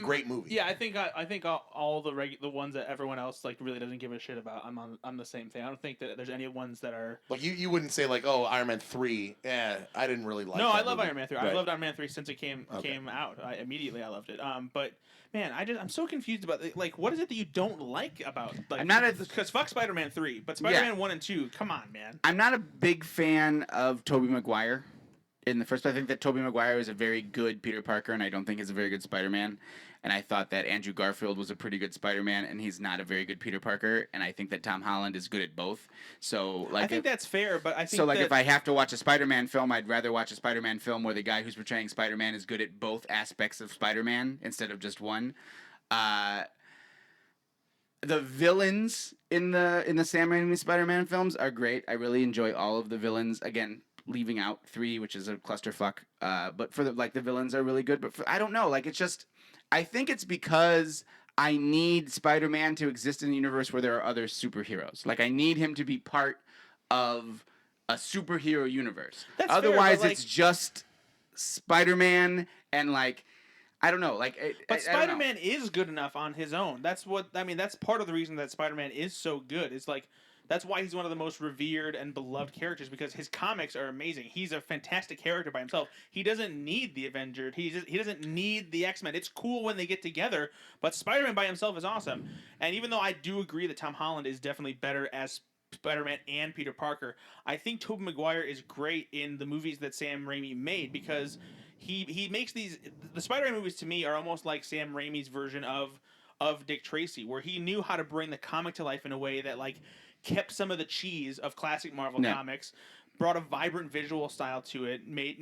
great movie. Yeah, I think all the ones that everyone else really doesn't give a shit about. I'm the same thing. I don't think that there's any ones that are. Like you wouldn't say oh, Iron Man 3. I didn't really like. No, that I love movie. Iron Man 3. Right. I loved Iron Man 3 since it came out. Immediately I loved it. But man, I'm so confused about what is it that you don't like about I'm not a- because fuck Spider-Man 3, but Spider-Man 1 and 2, come on, man. I'm not a big fan of Tobey Maguire. In the first place, I think that Tobey Maguire is a very good Peter Parker, and I don't think he's a very good Spider-Man. And I thought that Andrew Garfield was a pretty good Spider-Man, and he's not a very good Peter Parker. And I think that Tom Holland is good at both. So, I think that's fair, but I think so. that, If I have to watch a Spider-Man film, I'd rather watch a Spider-Man film where the guy who's portraying Spider-Man is good at both aspects of Spider-Man instead of just one. The villains in the Sam Raimi Spider-Man films are great. I really enjoy all of the villains. Again, leaving out 3, which is a clusterfuck. But for the villains are really good. But I don't know. It's just I think it's because I need Spider-Man to exist in a universe where there are other superheroes. I need him to be part of a superhero universe. That's fair, Otherwise, but, like- it's just Spider-Man and like I don't know, like. But I don't know. Spider-Man is good enough on his own. That's what I mean. That's part of the reason that Spider-Man is so good. It's like that's why he's one of the most revered and beloved characters because his comics are amazing. He's a fantastic character by himself. He doesn't need the Avengers. He doesn't need the X-Men. It's cool when they get together, but Spider-Man by himself is awesome. And even though I do agree that Tom Holland is definitely better as Spider-Man and Peter Parker, I think Tobey Maguire is great in the movies that Sam Raimi made because he makes the Spider-Man movies to me are almost like Sam Raimi's version of Dick Tracy, where he knew how to bring the comic to life in a way that like kept some of the cheese of classic Marvel comics, brought a vibrant visual style to it, made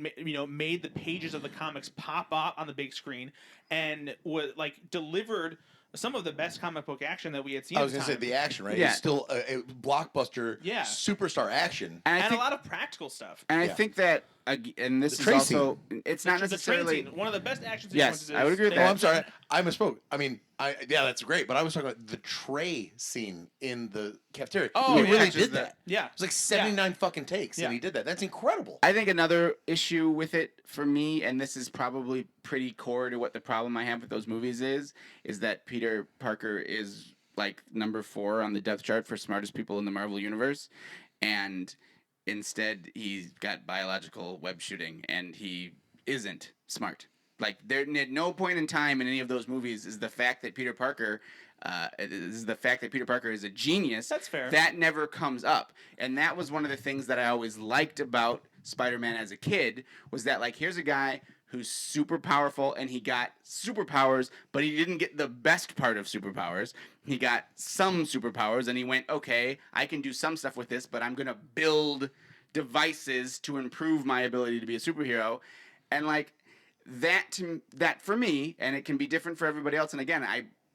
the pages of the comics pop out on the big screen, and was like delivered some of the best comic book action that we had seen. I was going to say the action, right? Yeah. It's still a blockbuster, Yeah. superstar action. And I and think, a lot of practical stuff. and I Yeah. think that, and this The is train also, it's not The train necessarily. scene, one of the best action Yes, sequences. I would agree with Oh, that. I'm sorry. I misspoke. I mean, yeah, that's great. But I was talking about the tray scene in the cafeteria. Oh, he yeah. really Which is did the- that. Yeah. It was like 79 fucking takes, Yeah. and he did that. That's incredible. I think another issue with it for me, and this is probably pretty core to what the problem I have with those movies is that Peter Parker is like number 4 on the depth chart for smartest people in the Marvel universe, and instead he's got biological web shooting, and he isn't smart. Like there, at no point in time in any of those movies is the fact that Peter Parker. Is a genius. That's fair. That never comes up, and that was one of the things that I always liked about Spider-Man as a kid was that like here's a guy who's super powerful and he got superpowers, but he didn't get the best part of superpowers. He got some superpowers and he went, okay, I can do some stuff with this, but I'm gonna build devices to improve my ability to be a superhero, and like that for me, and it can be different for everybody else. And again,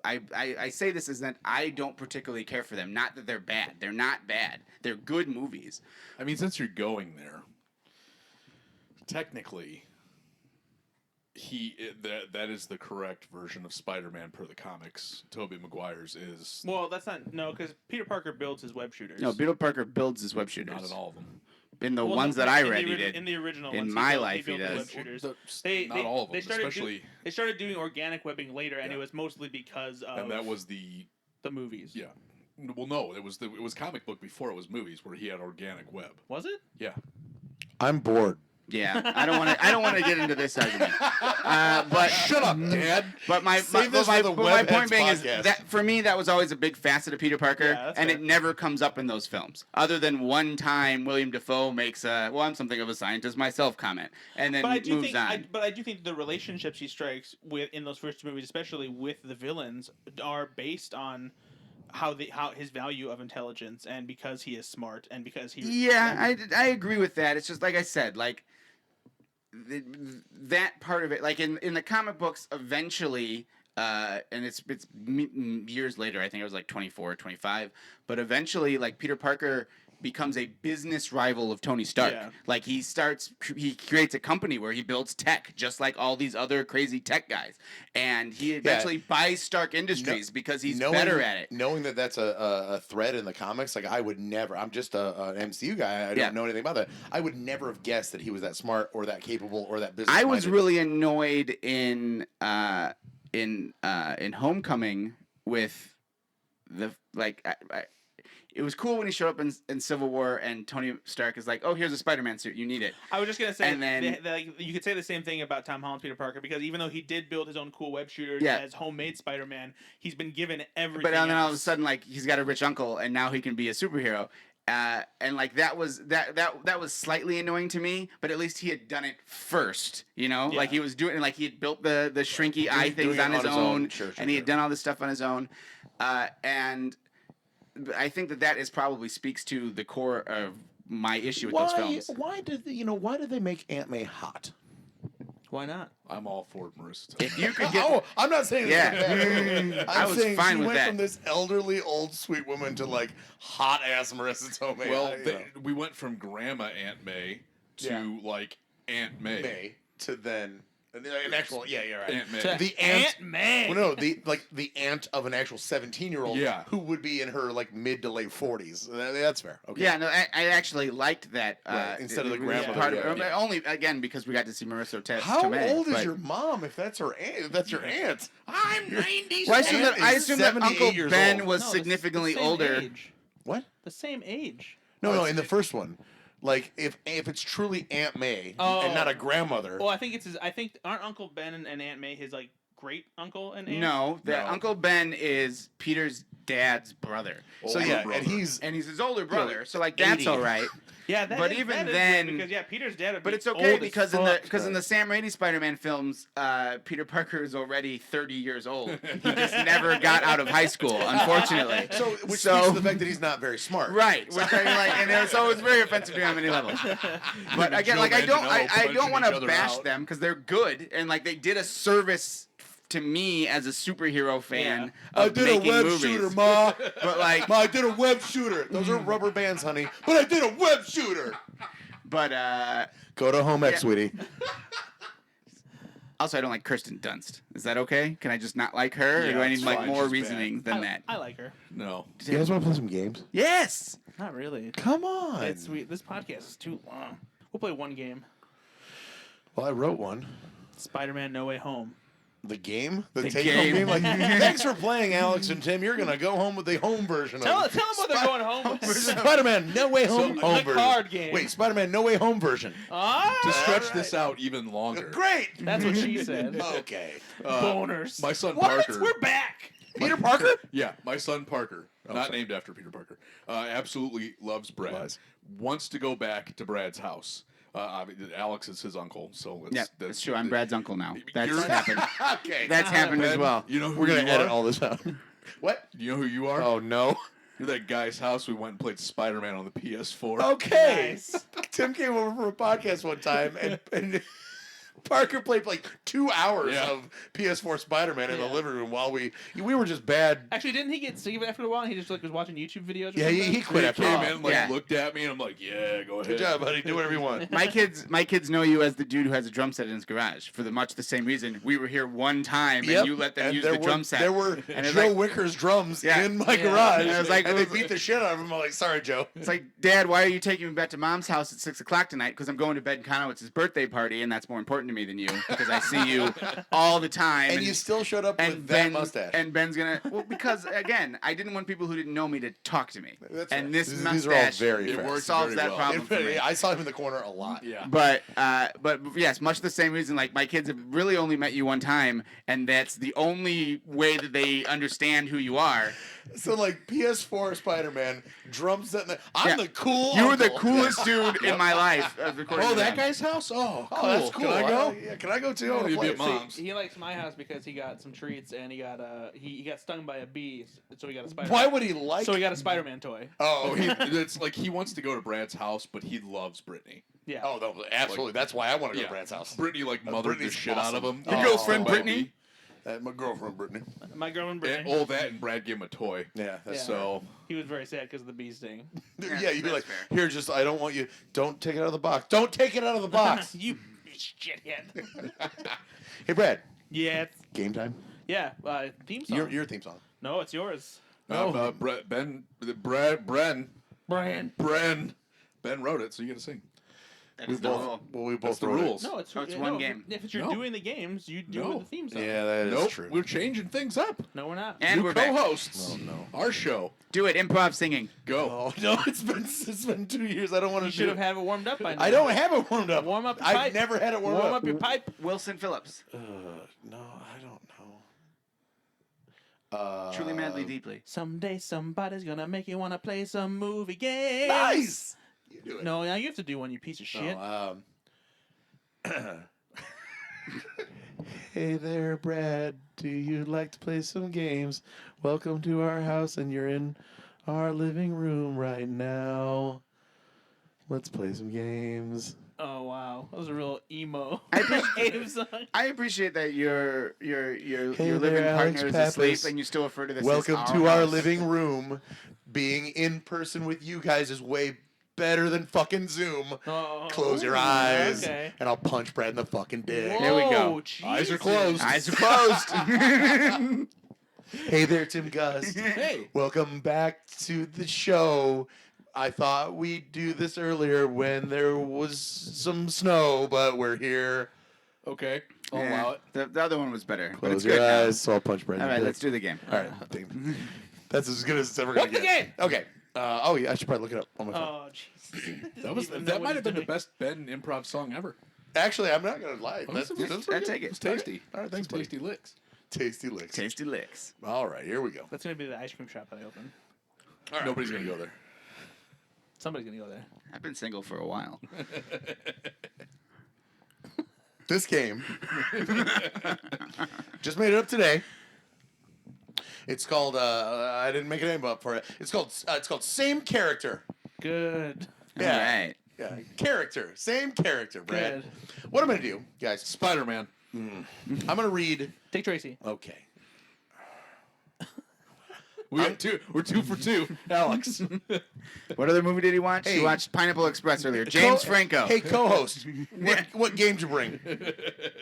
I say this is that I don't particularly care for them. Not that they're bad. They're not bad. They're good movies. I mean, since you're going there, technically, that is the correct version of Spider-Man per the comics. Tobey Maguire's is Well, that's not because Peter Parker builds his web shooters. No, Peter Parker builds his web shooters. not in all of them. In the Well, ones no, that I in the read, he ori- did. In the original In ones, my he life, built he the does. web shooters. Not all of them, especially. They started doing organic webbing later, and it was mostly because of And that was the the movies. yeah. Well, no, it was comic book before it was movies where he had organic web. Was it? Yeah. I'm bored. Yeah, I don't want to get into this argument. But Shut up, Dad. But my Save this for the my Webheads point being is podcast. that for me that was always a big facet of Peter Parker, Yeah, that's and fair. it never comes up in those films, other than one time William Dafoe makes a "Well, I'm something of a scientist myself" comment, and then But I do moves think, on. but I do think the relationships he strikes with in those first two movies, especially with the villains, are based on how his value of intelligence and because he is smart and because he. Yeah, I agree with that. It's just like I said, like that part of it, like in the comic books, eventually, and it's years later. I think it was like 24, 25, but eventually, like Peter Parker becomes a business rival of Tony Stark. Yeah. Like he creates a company where he builds tech, just like all these other crazy tech guys, and he eventually buys Stark Industries because he's better at it. Knowing that that's a thread in the comics, like I would never. I'm just an MCU guy. I don't know anything about that. I would never have guessed that he was that smart or that capable or that business. I was really annoyed in Homecoming with the like. It was cool when he showed up in Civil War and Tony Stark is like, "Oh, here's a Spider-Man suit. You need it." I was just gonna say, And then- like, you could say the same thing about Tom Holland's Peter Parker because even though he did build his own cool web shooters Yeah. as homemade Spider-Man, he's been given everything. But then all of a else. sudden, like he's got a rich uncle, and now he can be a superhero. And like that was slightly annoying to me, but at least he had done it first, you know. Yeah. Like he was doing, like he had built the shrinky eye doing things it on his own, Sure, and he had done all this stuff on his own. And I think that is probably speaks to the core of my issue with those films. Why did they make Aunt May hot? Why not? I'm all for it, Marissa. If you could get, Oh, I'm not saying Yeah. I was saying fine she with went that. from this elderly old sweet woman to like hot ass Marissa Tomei. Well, we went from Grandma Aunt May to Yeah. like Aunt May. May to then An actual, yeah, you're right. Ant-Man. The aunt, Man. well, no, the aunt of an actual 17-year-old, Yeah. who would be in her like mid to late 40s. That's fair. Okay. Yeah, no, I actually liked that. Right, instead of the it was grandmother, part yeah. of it, only again because we got to see Marissa How Tomei. old is but- your mom? If that's her aunt, if that's your aunt, I'm 90. Well, I assume that 78 Uncle years Ben old. was No, significantly the same older. Age. What? The same age. No, in the first one, like if it's truly Aunt May and not a grandmother. Well, I think it's his. I think aren't Uncle Ben and Aunt May his like great uncle and aunt? No, that No. Uncle Ben is Peter's dad's brother. So Older yeah, brother. and he's And he's his older brother, so like that's 80. all right. Yeah, But is- even that is then- weird because yeah, Peter's dad. Would But be it's okay old because as fuck. in the Sam Raimi Spider-Man films, Peter Parker is already 30 years old. He just never got out of high school, unfortunately. which speaks to the fact that he's not very smart. Right, which I like, and so it's very offensive to me on many levels. But again, like I don't want to bash them because they're good and like they did a service to me as a superhero fan. I Of did a making web movies. shooter, Ma. But like, Ma, I did a web shooter. Those are rubber bands, honey. But I did a web shooter. but Go to home, Yeah. sweetie. also I don't like Kirsten Dunst. Is that okay? Can I just not like her, or Yeah, do I need it's like fine. more She's reasoning than I, that? I like her. No. You guys want to play some games? Yes. Not really. Come on. It's sweet. This podcast is too long. We'll play one game. Well, I wrote one. Spider-Man: No Way Home. The game? The, The take-home game. game? Like, thanks for playing, Alex and Tim. You're going to go home with the home version Tell of them what they're going home with. Spider-Man No Way Home, home the version. card game. Wait, Spider-Man No Way Home version. Ah, To stretch this out even longer. Great. that's what she said. Okay. Boners. My son What? Parker. We're back. Peter Parker? Yeah, my son Parker, not sorry. named after Peter Parker, absolutely loves Brad. Lies. Wants to go back to Brad's house. Alex is his uncle, so Yeah, that's true. I'm Brad's uncle now. That's You're- happened. Okay. That's happened as Ben, well. You know who We're going you to edit are? all this out. What? You know who you are? Oh, no. You're that guy's house we went and played Spider-Man on the PS4. Okay. Nice. Tim came over for a podcast one time, and Parker played like 2 hours Yeah. of PS4 Spider-Man in the Yeah. living room while we were just bad. Actually, didn't he get sick of it after a while? And he just like was watching YouTube videos. Or Yeah, something? he quit He after came a while. in, like, Yeah. looked at me, and I'm like, yeah, go ahead. Good job, buddy. Do whatever you want. My kids know you as the dude who has a drum set in his garage for much the same reason. We were here one time Yep. and you let them And use there the were- drum set. There were And it's Joe like- Wicker's drums Yeah. in my Yeah. garage. And it was like- and they beat the shit out of him. I'm like, sorry, Joe. It's like, Dad, why are you taking me back to Mom's house at 6 o'clock tonight? Because I'm going to Ben Conowitz's birthday party, and that's more important to me than you because I see you all the time. And you still showed up with that mustache. And Ben's gonna because again, I didn't want people who didn't know me to talk to me. That's and right. this These mustache are all very It fast. works solves very that well. problem for me. I saw him in the corner a lot. Yeah. But yes, much the same reason. Like my kids have really only met you one time, and that's the only way that they understand who you are. So like PS4 Spider-Man drum set. I'm Yeah. the cool. You were the uncle. coolest dude in my life. Oh, that guy's house? Oh, cool. Oh, that's cool. Can I go? Yeah, can I go too? I wanna You'd be play. at Mom's. He likes my house because he got some treats and he got he got stung by a bee, so he got a Spider. Why would he like? So he got a Spider-Man toy. Oh, it's like he wants to go to Brad's house, but he loves Brittany. Yeah. Oh, no, absolutely. That's why I want to go to Brad's house. Brittany like mothered the Brittany's shit out of awesome. him. Your He got girlfriend, stung by a Brittany? bee. My girlfriend Brittany. My girlfriend And Brittany. all that, and Brad gave him a toy. Yeah. That's Yeah. So He was very sad because of the bee sting. Yeah, you'd be that's like, fair. here, just I don't want you. Don't take it out of the box. Don't take it out of the box. You shithead. Hey, Brad. Yeah. Game time. Yeah. Theme song. Your theme song. No, it's yours. Bren. Ben wrote it, so you got to sing. That's the rule. Well, we both That's the wrote it. rules. No, it's So it's yeah, one no, game. If you're No. doing the games, you do No. the theme song. Yeah, that is Nope, true. we're changing things up. No, we're not. And New we're back. co-hosts. Oh, no. Our show. Do it. Improv singing. Go. Oh no, it's been 2 years. I don't want You to should do have it. had it warmed up by now. I don't have it warmed up. Warm up your I've pipe. never had it warmed Warm up. up your pipe. Wilson Phillips. No, I don't know. Truly, madly, deeply. Someday somebody's gonna make you wanna play some movie games. Nice. You do it. No, now you have to do one, you piece of shit. Hey there, Brad. Do you like to play some games? Welcome to our house, and you're in our living room right now. Let's play some games. Oh wow, that was a real emo I appreciate- game song. I appreciate that your Hey living there, Alex partner is asleep Pappas. and you still refer to this Welcome as to our house. living room. Being in person with you guys is way better than fucking Zoom. Oh, Close your eyes, Okay. and I'll punch Brad in the fucking dick. There we go. Whoa, Eyes are Jesus. closed. Eyes are closed. Hey there, Tim Gust. Hey. Welcome back to the show. I thought we'd do this earlier when there was some snow, but we're here. Okay. I'll Yeah, allow it. the other one was better. But Close it's your good now. eyes, so I'll punch Brad in All the right, dick. let's do the game. All right, damn. That's as good as it's ever going to What's get. the game? Okay. Yeah, I should probably look it up on my phone. Oh, Jesus. That might have been the best Ben improv song ever. Actually, I'm not going to lie. That's I pretty good. take it. It's tasty. All right, thanks, Some buddy. tasty licks. Tasty licks. Tasty licks. All right, here we go. That's going to be the ice cream shop that I open. Nobody's gonna go there. Somebody's going to go there. I've been single for a while. This game just made it up today. It's called I didn't make a name up for it. It's called Same Character. Good. Yeah. All right. Yeah, character, same character, Brad. Good. What I'm gonna do, guys? Spider-Man. I'm gonna read. Dick Tracy. Okay. We're 2 for 2. Alex. What other movie did he watch? Hey. He watched Pineapple Express earlier. James Franco. Hey, co-host. What game did you bring?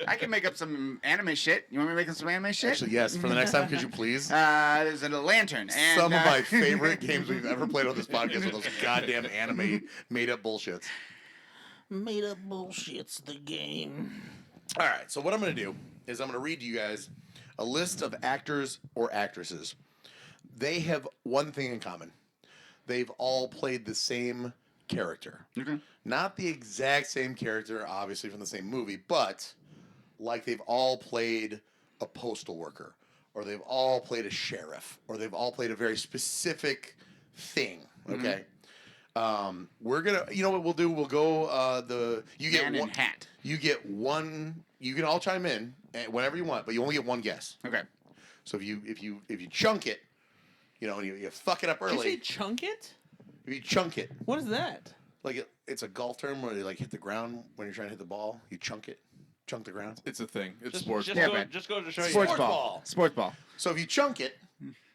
I can make up some anime shit. You want me to make up some anime shit? Actually, yes. For the next time, could you please? There's a lantern. And, Some of my favorite games we've ever played on this podcast are those goddamn anime made-up bullshits. Made up bullshit's the game. All right. So what I'm gonna do is I'm gonna read to you guys a list of actors or actresses. They have one thing in common. They've all played the same character. Okay. Not the exact same character, obviously, from the same movie, but like they've all played a postal worker, or they've all played a sheriff, or they've all played a very specific thing. Okay. We're gonna, you know what we'll do? We'll go. You get Man one in hat. You get one. You can all chime in whenever you want, but you only get one guess. Okay. So if you chunk it, you know, and you fuck it up Did you say early. chunk it? If you chunk it, What is that? like it's a golf term where you like hit the ground when you're trying to hit the ball. You chunk it, chunk the ground. It's a thing. It's Just, sports. just, Yeah, go, man. just go to show Sports you. ball. Sports ball. So if you chunk it,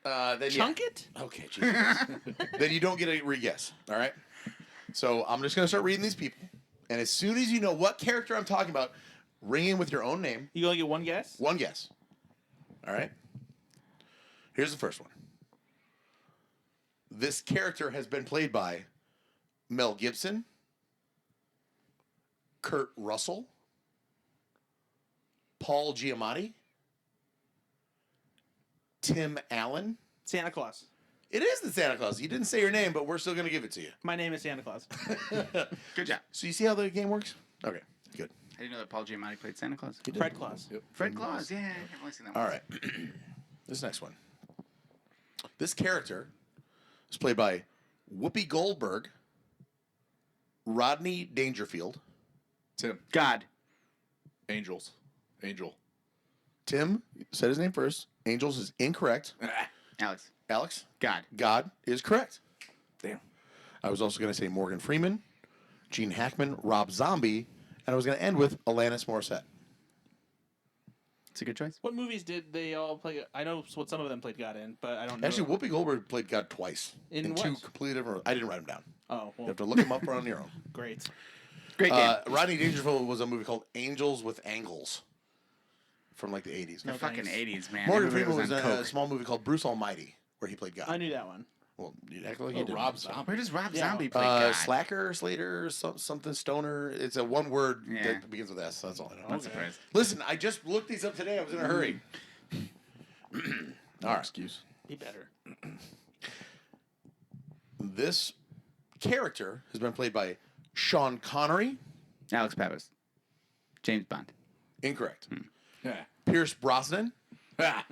then Chunk it? Okay, Jesus. Then you don't get a re-guess. All right. So I'm just gonna start reading these people, and as soon as you know what character I'm talking about, ring in with your own name. You only get one guess? One guess. All right. Here's the first one. This character has been played by Mel Gibson, Kurt Russell, Paul Giamatti, Tim Allen. Santa Claus. It is the Santa Claus. You didn't say your name, but we're still going to give it to you. My name is Santa Claus. Good job. So you see how the game works? Okay, good. I didn't know that Paul Giamatti played Santa Claus. Fred Claus. Yep. Fred Claus. Yeah, I've only seen that one. All right. This next one. This character is played by Whoopi Goldberg, Rodney Dangerfield, Tim. God. Angels. Angel. Tim said his name first. Angels is incorrect. Alex. Alex, God. God is correct. Damn. I was also going to say Morgan Freeman, Gene Hackman, Rob Zombie, and I was going to end with Alanis Morissette. It's a good choice. What movies did they all play? I know what some of them played God in, but I don't know. Actually, Whoopi Goldberg played God twice. In two what? completely different. I didn't write them down. Oh, You well, have to look them up on your own. great. Great game. Rodney Dangerfield was a movie called Angels with Angles from like the 80s. The fucking thanks. 80s, man. Morgan Everybody Freeman was on in a coke. small movie called Bruce Almighty where he played God. I knew that one. Well, you act like you did. Rob Zombie. Where does Rob Yeah. Zombie play God? Slacker, Slater, something Stoner. It's a one word Yeah. that begins with S. That's all I know. Not surprised. Listen, I just looked these up today. I was in a hurry. No excuse. Be better. This character has been played by Sean Connery. Alex Pappas. James Bond. Incorrect. Yeah. Pierce Brosnan. Ah.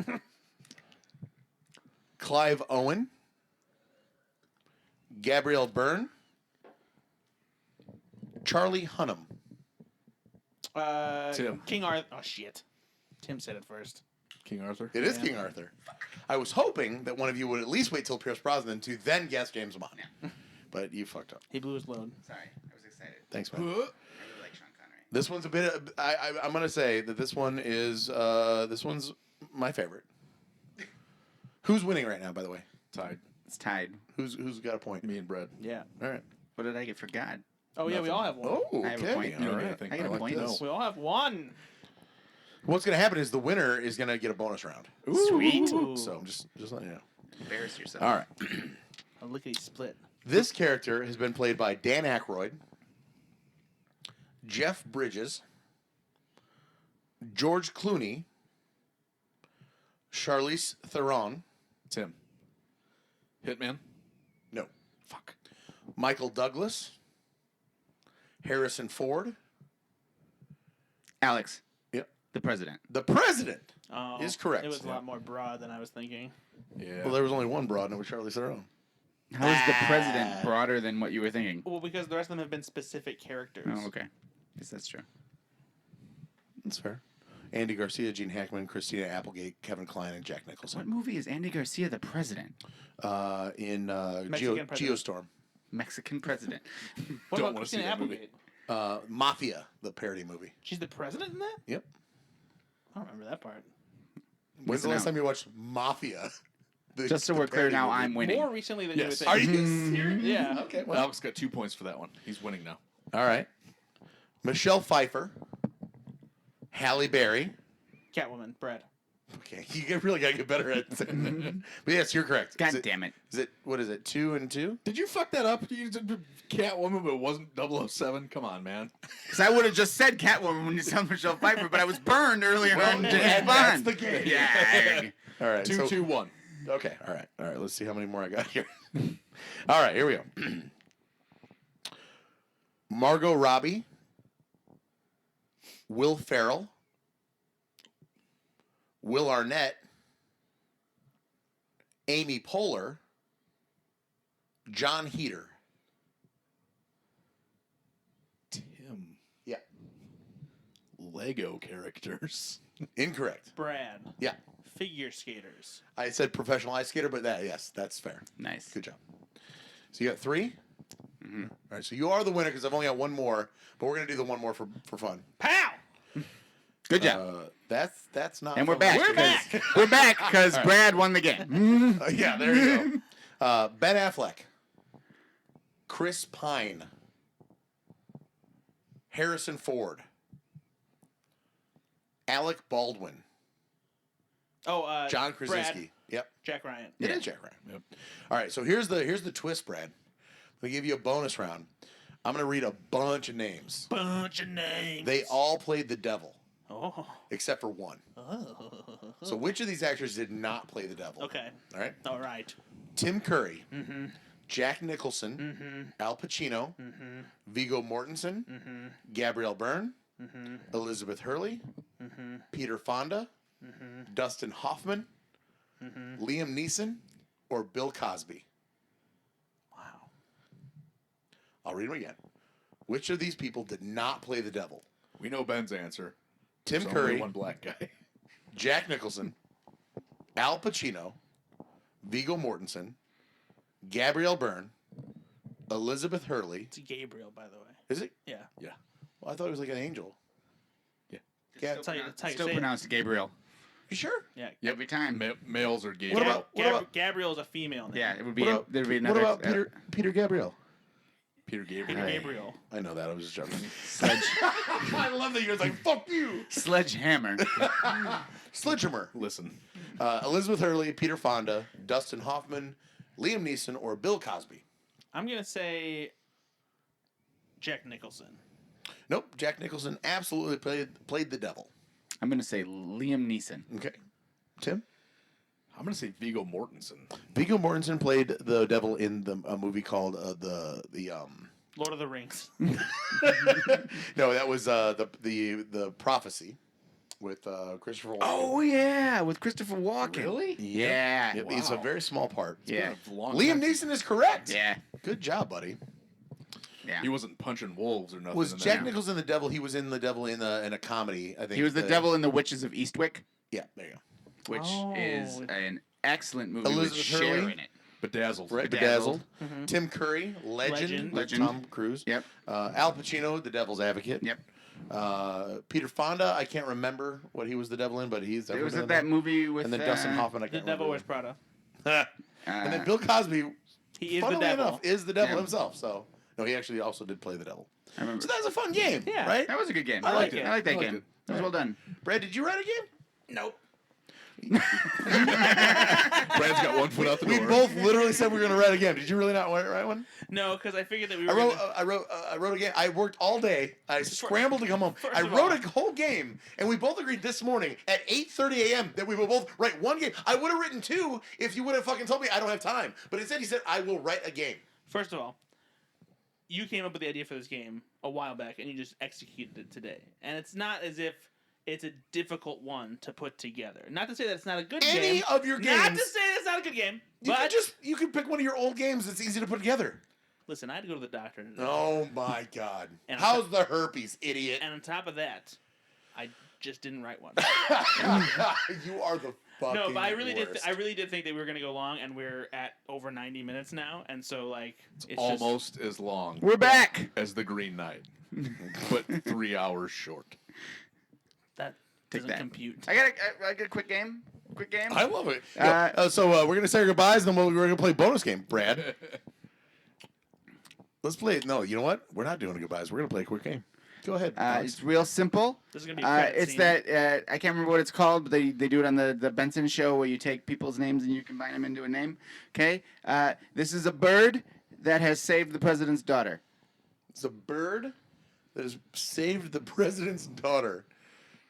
Clive Owen. Gabrielle Byrne. Charlie Hunnam. Tim. King Arthur. Oh, shit. Tim said it first. King Arthur. It is Yeah. King Arthur. I was hoping that one of you would at least wait till Pierce Brosnan to then guess James Bond. But you fucked up. He blew his load. Sorry, I was excited. Thanks, man. I really like Sean Connery. This one's a bit. I'm gonna say that this one is. This one's my favorite. Who's winning right now? By the way, Tied. It's tied. who's got a point? Me and Brett. Yeah. All right. What did I get for God? Oh yeah, we all have one. Oh, I have a okay. point. You don't All get right. anything. I got a like point. this. We all have one. What's going to happen is the winner is going to get a bonus round. Sweet. Ooh. So I'm just letting you know. Embarrass yourself. All right. A lickety split. This character has been played by Dan Aykroyd, Jeff Bridges, George Clooney, Charlize Theron, Tim. Hitman. no, Fuck. Michael Douglas, Harrison Ford. Alex, Yep. the president. The president Oh, is correct. It was a lot more broad than I was thinking. Yeah. Well, there was only one broad, and it was Charlize Theron. How is the president broader than what you were thinking? Well, because the rest of them have been specific characters. Oh, okay. Guess that's true. That's fair. Andy Garcia, Gene Hackman, Christina Applegate, Kevin Kline, and Jack What Nicholson. movie is Andy Garcia the president? In Mexican president. Geostorm. Mexican president. What Don't about wanna see Christina that movie. Applegate? Mafia, the parody movie. She's the president in that? Yep. I don't remember that part. When's the Missing last out. time you watched Mafia? Just so we're clear now, I'm winning. More recently than Yes. you would Are think. you serious? Yeah. Okay. Well, Alex got 2 points for that one. He's winning now. All right. Michelle Pfeiffer, Halle Berry. Catwoman, Brad. Okay, you really got to get better at it. But yes, you're correct. God Is it- damn it. Is it, what is it, 2 and 2? Did you fuck that up? You did Catwoman, but it wasn't 007? Come on, man. Because I would have just said Catwoman when you said Michelle Pfeiffer, but I was burned earlier on James and Bond. that's the game. Yeah. All right. 2, so- 2, 1. Okay, all right. All right, let's see how many more I got here. All right, here we go. Margot Robbie, Will Ferrell, Will Arnett, Amy Poehler, John Heater. Tim. Yeah, Lego characters. incorrect. Brad. Yeah, Figure skaters. I said professional ice skater, but yes, that's fair. Nice. Good job. So you got 3? All right, so you are the winner because I've only got one more, but we're going to do the one more for fun. Pow! Good job. That's not. And we're fun. back. We're because- back. We're back because Brad won the game. Yeah, there you go. Ben Affleck, Chris Pine, Harrison Ford, Alec Baldwin, Oh, John Brad, Krasinski. Yep, Jack Ryan. it is Jack Ryan. Yep. All right, so here's the twist, Brad. I'm gonna give you a bonus round. I'm gonna read a bunch of names. Bunch of names. They all played the devil Oh. except for one. Oh. So which of these actors did not play the devil? Okay. All right. All right. Tim Curry, Jack Nicholson, Al Pacino, Viggo Mortensen, Gabrielle Byrne, Elizabeth Hurley, Peter Fonda, Dustin Hoffman, Liam Neeson, or Bill Cosby. Wow. I'll read them again. Which of these people did not play the devil? We know Ben's answer. Tim There's only Curry, one black guy. Jack Nicholson, Al Pacino, Viggo Mortensen, Gabrielle Byrne, Elizabeth Hurley. It's Gabriel, by the way. Is it? Yeah. Yeah. Well, I thought he was like an angel. Yeah. Gab- That's how you Still say it. pronounced Gabriel. You sure? Yeah. Every time. Males are gay. What about- Gabriel's a female name. Yeah, it would be. What about, There'd be what another. about Peter Gabriel? Peter Gabriel? Peter Gabriel. I know that. I was just joking. Sledge, I love that you're like, fuck you. sledgehammer. Sledgehammer. Listen. Elizabeth Hurley, Peter Fonda, Dustin Hoffman, Liam Neeson, or Bill Cosby. I'm gonna say Jack Nicholson. Nope. Jack Nicholson absolutely played the devil. I'm gonna say Liam Neeson. Okay. Tim? I'm going to say Viggo Mortensen. Viggo Mortensen played the devil in a movie called Lord of the Rings. No, that was the Prophecy with Christopher Walken. Oh yeah, with Christopher Walken. Really? Yeah. Yep, it's a Wow. very small part. Yeah. A long Liam time. Neeson is correct. Yeah. Good job, buddy. Yeah. He wasn't punching wolves or nothing. Was in Jack that. Nicholson the devil? He was in the devil in a comedy. I think He was the devil in The Witches of Eastwick, Yeah, there you go. which Oh. is an excellent movie Elizabeth with Cher Hurley? in it. Bedazzled. Right, Bedazzled. Bedazzled. Tim Curry, Legend, with Legend. Tom Cruise. Yep. Al Pacino, the Devil's Advocate. Yep. Peter Fonda, I can't remember what he was the devil in, but he's. It was definitely at that movie with. And then Dustin Hoffman, I The can't Devil Wears remember. Prada. And then Bill Cosby, He is the funnily devil. enough, is the devil Yeah. himself. So No, he actually also did play the devil. I remember. So that was a fun game, Yeah. right? That was a good game. I liked it. I like that I liked game. it. That was well done. Brad, did you write a game? Nope. Brad's got one foot out the We door. both literally said we were going to write a game. Did you really not write one? No, because I figured that we were. I wrote a game. I worked all day. I scrambled to come home. First I of wrote all- a whole game, and we both agreed this morning at 8:30 a.m. that we will both write one game. I would have written two if you would have fucking told me I don't have time. But instead, he said I will write a game. First of all, you came up with the idea for this game a while back, and you just executed it today. And it's not as if it's a difficult one to put together. Not to say that it's not a good game. Any of your Not games, to say that it's not a good game. you But can pick one of your old games that's easy to put together. listen, I had to go to the doctor today. Oh my god! And How's the herpes, idiot? And on top of that, I just didn't write one. You are the fucking No, but I really did. worst. I really did think that we were gonna go long, and we're at over 90 minutes now, and so like it's Almost as long We're back. as the Green Knight, but 3 hours short. Just, that Take doesn't that. compute. I got a quick game. Quick game. I love it. Uh, So we're gonna say our goodbyes, and then we're gonna play a bonus game, Brad. Let's play it. No, you know what? We're not doing goodbyes. We're gonna play a quick game. Go ahead. Alex. It's real simple. This is gonna be a credit It's scene. that I can't remember what it's called, but they do it on the Benson show where you take people's names and you combine them into a name. Okay. This is a bird that has saved the president's daughter. It's a bird that has saved the president's daughter.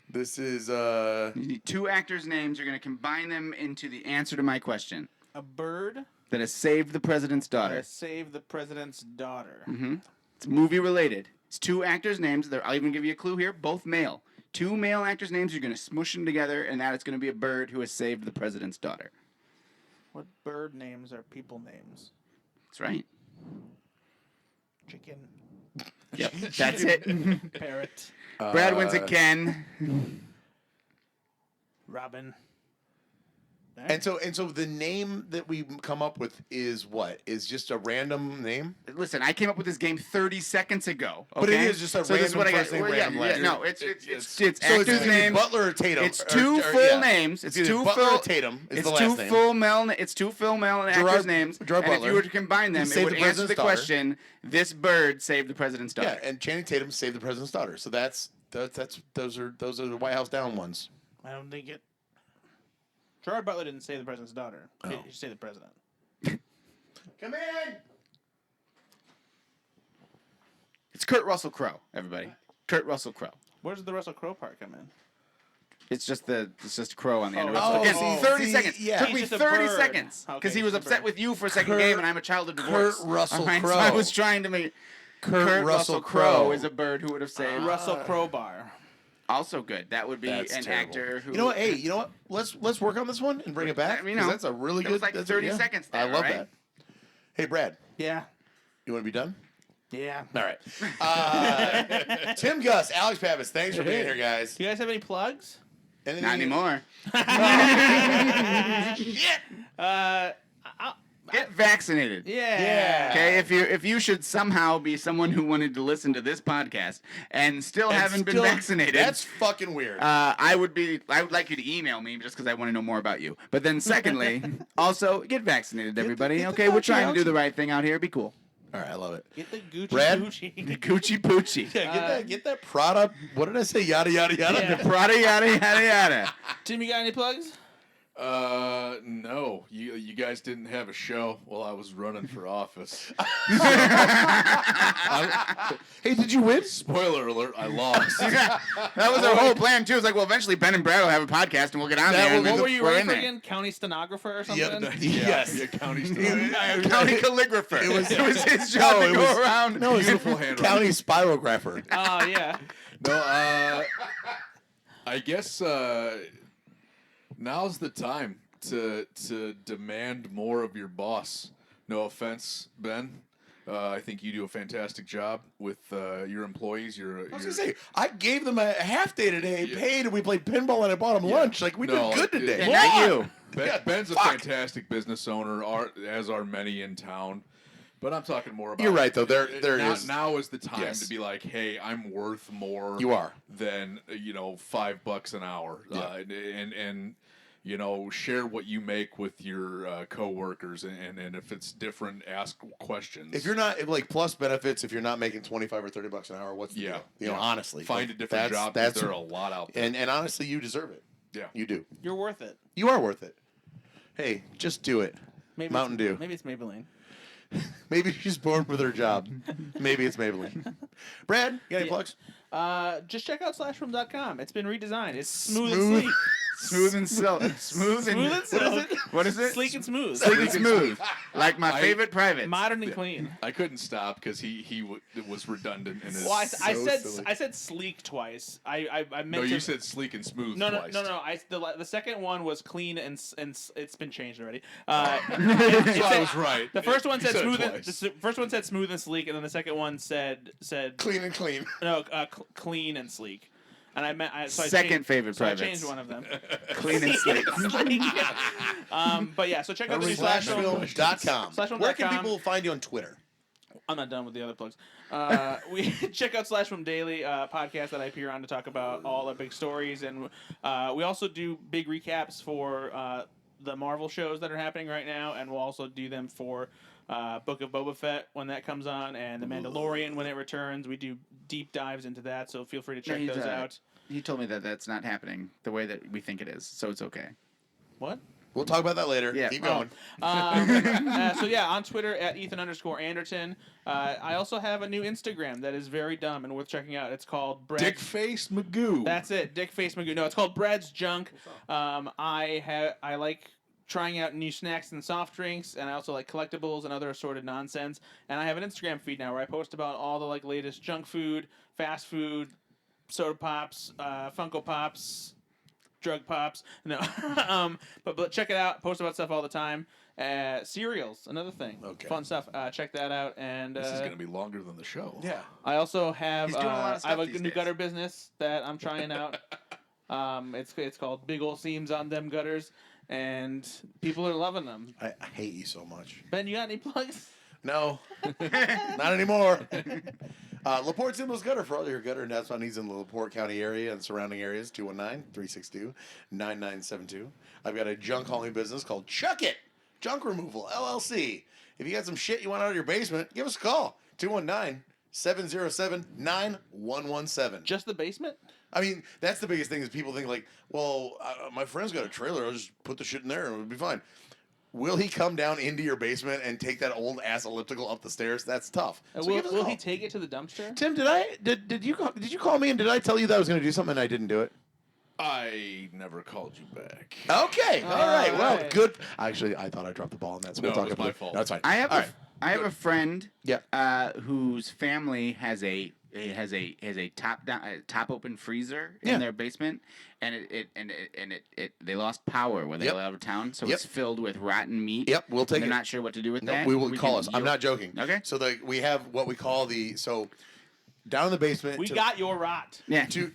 This is You need two actors' names. You're going to combine them into the answer to my question. a bird That has saved the president's daughter. that saved the president's daughter. Mm-hmm. It's movie related. It's two actors' names. I'll even give you a clue here. Both male. Two male actors' names. You're going to smush them together, and that it's going to be a bird who has saved the president's daughter. What bird names are people names? That's right. Chicken, Yep. That's it. parrot, Brad wins again. robin. and so the name that we come up with is what? Is just a random name? Listen, I came up with this game 30 seconds ago. But it okay? is just a so this is random what I got. first name, Well, random last name. No, it's So actors' it's either name. Butler or Tatum. It's two full yeah. names. It's It's either two Butler full. or Tatum is It's the two last name. full male. It's two full male actors' names. Gerard and if Butler. you were to combine them, He it saved would the answer president's the daughter. question: This bird saved the president's daughter. Yeah, and Channing Tatum saved the president's daughter. So those are the White House down ones. I don't think it. Gerard Butler didn't save the president's daughter. He saved the president. Come in. It's Kurt Russell Crowe. Everybody, Kurt Russell Crowe. Where does the Russell Crowe part come in? It's just Crow on the end of it. Oh, Again, oh, 30 see, seconds. yeah. Took He's me just a 30 bird. seconds Okay, because he was he's a upset bird. with you for a second Kurt- game, and I'm a child of divorce. Kurt Russell All right, so Crowe. I was trying to make Kurt Russell Crowe is a bird who would have saved. Russell Crowbar. Also good. That would be That's an terrible. actor who. You know what? Hey, you know what? Let's work on this one and bring it back. You 'cause know, that's a really that good. was like that's 30 yeah. seconds there, I love right? that. Hey, Brad, Yeah. you want to be done? Yeah. All right. Tim, Gust, Alex Pappas, thanks for being here, guys. Do you guys have any plugs? Anything Not anymore. Get vaccinated. Yeah. Okay, if you should somehow be someone who wanted to listen to this podcast and still And haven't been still- vaccinated, That's fucking weird. I would like you to email me just because I want to know more about you. But then secondly, also get vaccinated, everybody. get the Okay, we're fuck trying out. to do the right thing out here. Be cool. All right, I love it. Get the Gucci Brad? Gucci. The Gucci Poochie. Yeah, get that Prada. What did I say? Yada yada yada. Yeah. Prada yada yada yada. Tim, you got any plugs? No, you guys didn't have a show while I was running for office. Hey, did you win? Spoiler alert, I lost. That was our whole plan too. It's like, well, eventually Ben and Brad will have a podcast and we'll get on That there. will- and What were you we're running in for there. again? County stenographer or something? Yep. Yeah, Yes. yeah, county stuff. County calligrapher. It was his job No, to it go was- around. No, it's Beautiful handwriting. county spirographer. Oh, yeah. No, I guess now's the time to demand more of your boss. No offense, Ben. I think you do a fantastic job with your employees. I was gonna say, I gave them a half day today, paid, and we played pinball, and I bought them lunch. Like we No, did good today. And not you. Ben's a Fuck. fantastic business owner, as are many in town. But I'm talking more about. You're right, though. There now, is. now is the time Yes. to be like, hey, I'm worth more. You are. than $5 an hour. Yeah. And share what you make with your coworkers, and if it's different, ask questions. If you're not like plus benefits, if you're not making $25 or $30 an hour, what's the deal? Honestly, find a different job. Because there are a lot out there, and honestly, you deserve it. Yeah, you do. You're worth it. You are worth it. Hey, just do it. Maybe Mountain Dew. Maybe it's Maybelline. Maybe she's born with her job. Maybe it's Maybelline. Brad, you got any plugs? Just check out slashroom.com. It's been redesigned. It's smooth and sleek. Smooth and silk. Smooth and silk. What is it? Sleek and smooth. Sleek and smooth. Like my favorite private. Modern and clean. I couldn't stop because he was redundant in his. Well, I said sleek twice. I meant. No, you said sleek and smooth. No. The second one was clean and it's been changed already. I was right. The first one said smooth. The first one said smooth and sleek, and then the second one said clean and clean. No, clean and sleek. And I meant favorite privates. I changed one of them. Clean and sleek. But yeah, so check out the new slashfilm.com. Where can people find you on Twitter? I'm not done with the other plugs. We check out Slashfilm Daily podcast that I appear on to talk about all the big stories, and we also do big recaps for the Marvel shows that are happening right now, and we'll also do them for Book of Boba Fett when that comes on, and The Mandalorian when it returns. We do deep dives into that, so feel free to check those out. He told me that that's not happening the way that we think it is, so it's okay. What? We'll talk about that later. Yeah. Keep going. So yeah, on Twitter at Ethan_Anderton. I also have a new Instagram that is very dumb and worth checking out. It's called Dickface Magoo. That's it, Dickface Magoo. No, it's called Brad's Junk. I like trying out new snacks and soft drinks, and I also like collectibles and other assorted nonsense. And I have an Instagram feed now where I post about all the latest junk food, fast food, soda pops, Funko Pops, drug pops. No, but check it out. Post about stuff all the time. Cereals, another thing. Okay. Fun stuff. Check that out. And this is gonna be longer than the show. Yeah. I also have. He's doing a lot of stuff I have a these new days. gutter business that I'm trying out. It's called Big Ol' Seams on Them Gutters, and people are loving them. I hate you so much. Ben, you got any plugs? No, not anymore. LaPorte Symbols Gutter for all your gutter and asphalt needs in the LaPorte County area and surrounding areas. 219-362-9972. I've got a junk hauling business called Chuck It Junk Removal LLC. If you got some shit you want out of your basement, give us a call. 219-707-9117. Just the basement? I mean, that's the biggest thing is people think like, well, my friend's got a trailer. I'll just put the shit in there and it'll be fine. Will he come down into your basement and take that old ass elliptical up the stairs? That's tough. So Will he take it to the dumpster? Tim, did you call me and did I tell you that I was going to do something and I didn't do it? I never called you back. Okay, all right. Well, good. Actually, I thought I dropped the ball on that. So No, we'll talk it was about my it. fault. No, it's fine. I have All a, right. I have a friend whose family has a top open freezer in their basement, and they lost power when they got out of town, so it's filled with rotten meat. Yep, we'll take They're it. not sure what to do with that. We will call us. I'm not joking. Okay. So we have what we call down in the basement. We got your rot. Yeah. Actually,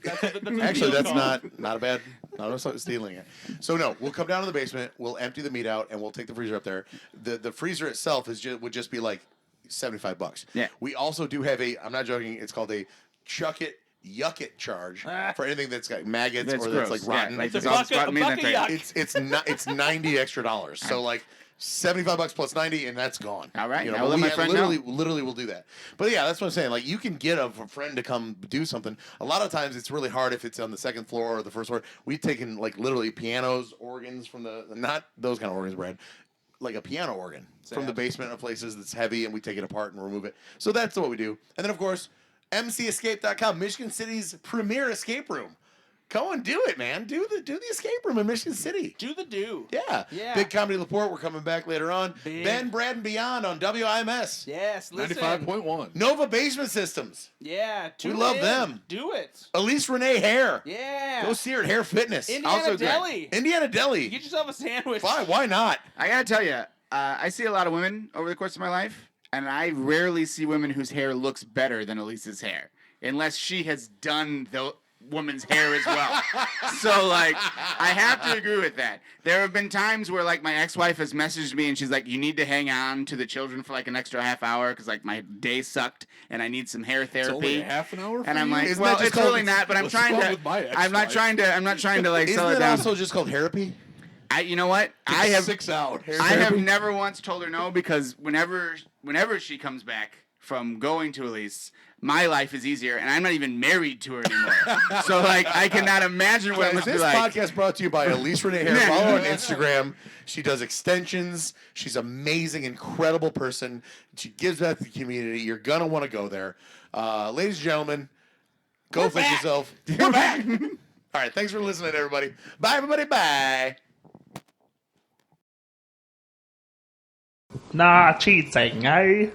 that's not a bad. Not stealing it. So no, we'll come down to the basement. We'll empty the meat out, and we'll take the freezer up there. The freezer itself would just be like $75. Yeah. We also do have I'm not joking. It's called a Chuck It Yuck It charge for anything that's got maggots That's or gross. that's like rotten. Yeah, like It's a bucket of yuck. It's $90 extra. So like $75 plus 90, and that's gone. All right. You know, I'll let my friend literally will do that. But yeah, that's what I'm saying. Like you can get a friend to come do something. A lot of times it's really hard if it's on the second floor or the first floor. We've taken like literally pianos, organs from not those kind of organs, Brad. Like a piano organ from the basement of places that's heavy, and we take it apart and remove it. So that's what we do. And then of course, MCEscape.com, Michigan City's premier escape room. Go and do it, man. Do the escape room in Michigan City. Do the do. Yeah. Big Comedy Laporte. We're coming back later on. Big. Ben, Brad, and Beyond on WIMS. Yes, listen. 95.1. Nova Basement Systems. Yeah. We love them. Do it. Elise Renee Hair. Yeah. Go see her at Hair Fitness. Indiana Deli. Indiana Deli. Get yourself a sandwich. Fine. Why not? I gotta tell you, I see a lot of women over the course of my life, and I rarely see women whose hair looks better than Elise's hair, unless she has done the woman's hair as well. So, like, I have to agree with that. There have been times where, like, my ex-wife has messaged me, and she's like, you need to hang on to the children for, like, an extra half hour, because, like, my day sucked, and I need some hair therapy. It's only a half an hour for And I'm you? like, Isn't well, that just it's called- really not, but I'm What's trying wrong to, with my I'm not ex-wife? trying to, like, Isn't sell it it down. also just called therapy? You know what? I have 6 hours. I have never once told her no because whenever she comes back from going to Elise, my life is easier, and I'm not even married to her anymore. So like, I cannot imagine what it must be This like. podcast brought to you by Elise Renee Hair. Follow her on Instagram. She does extensions. She's amazing, incredible person. She gives back to the community. You're gonna want to go there, ladies and gentlemen. Go fix yourself. We're back. All right, thanks for listening, everybody. Bye, everybody. Bye. Nah, cheating, eh?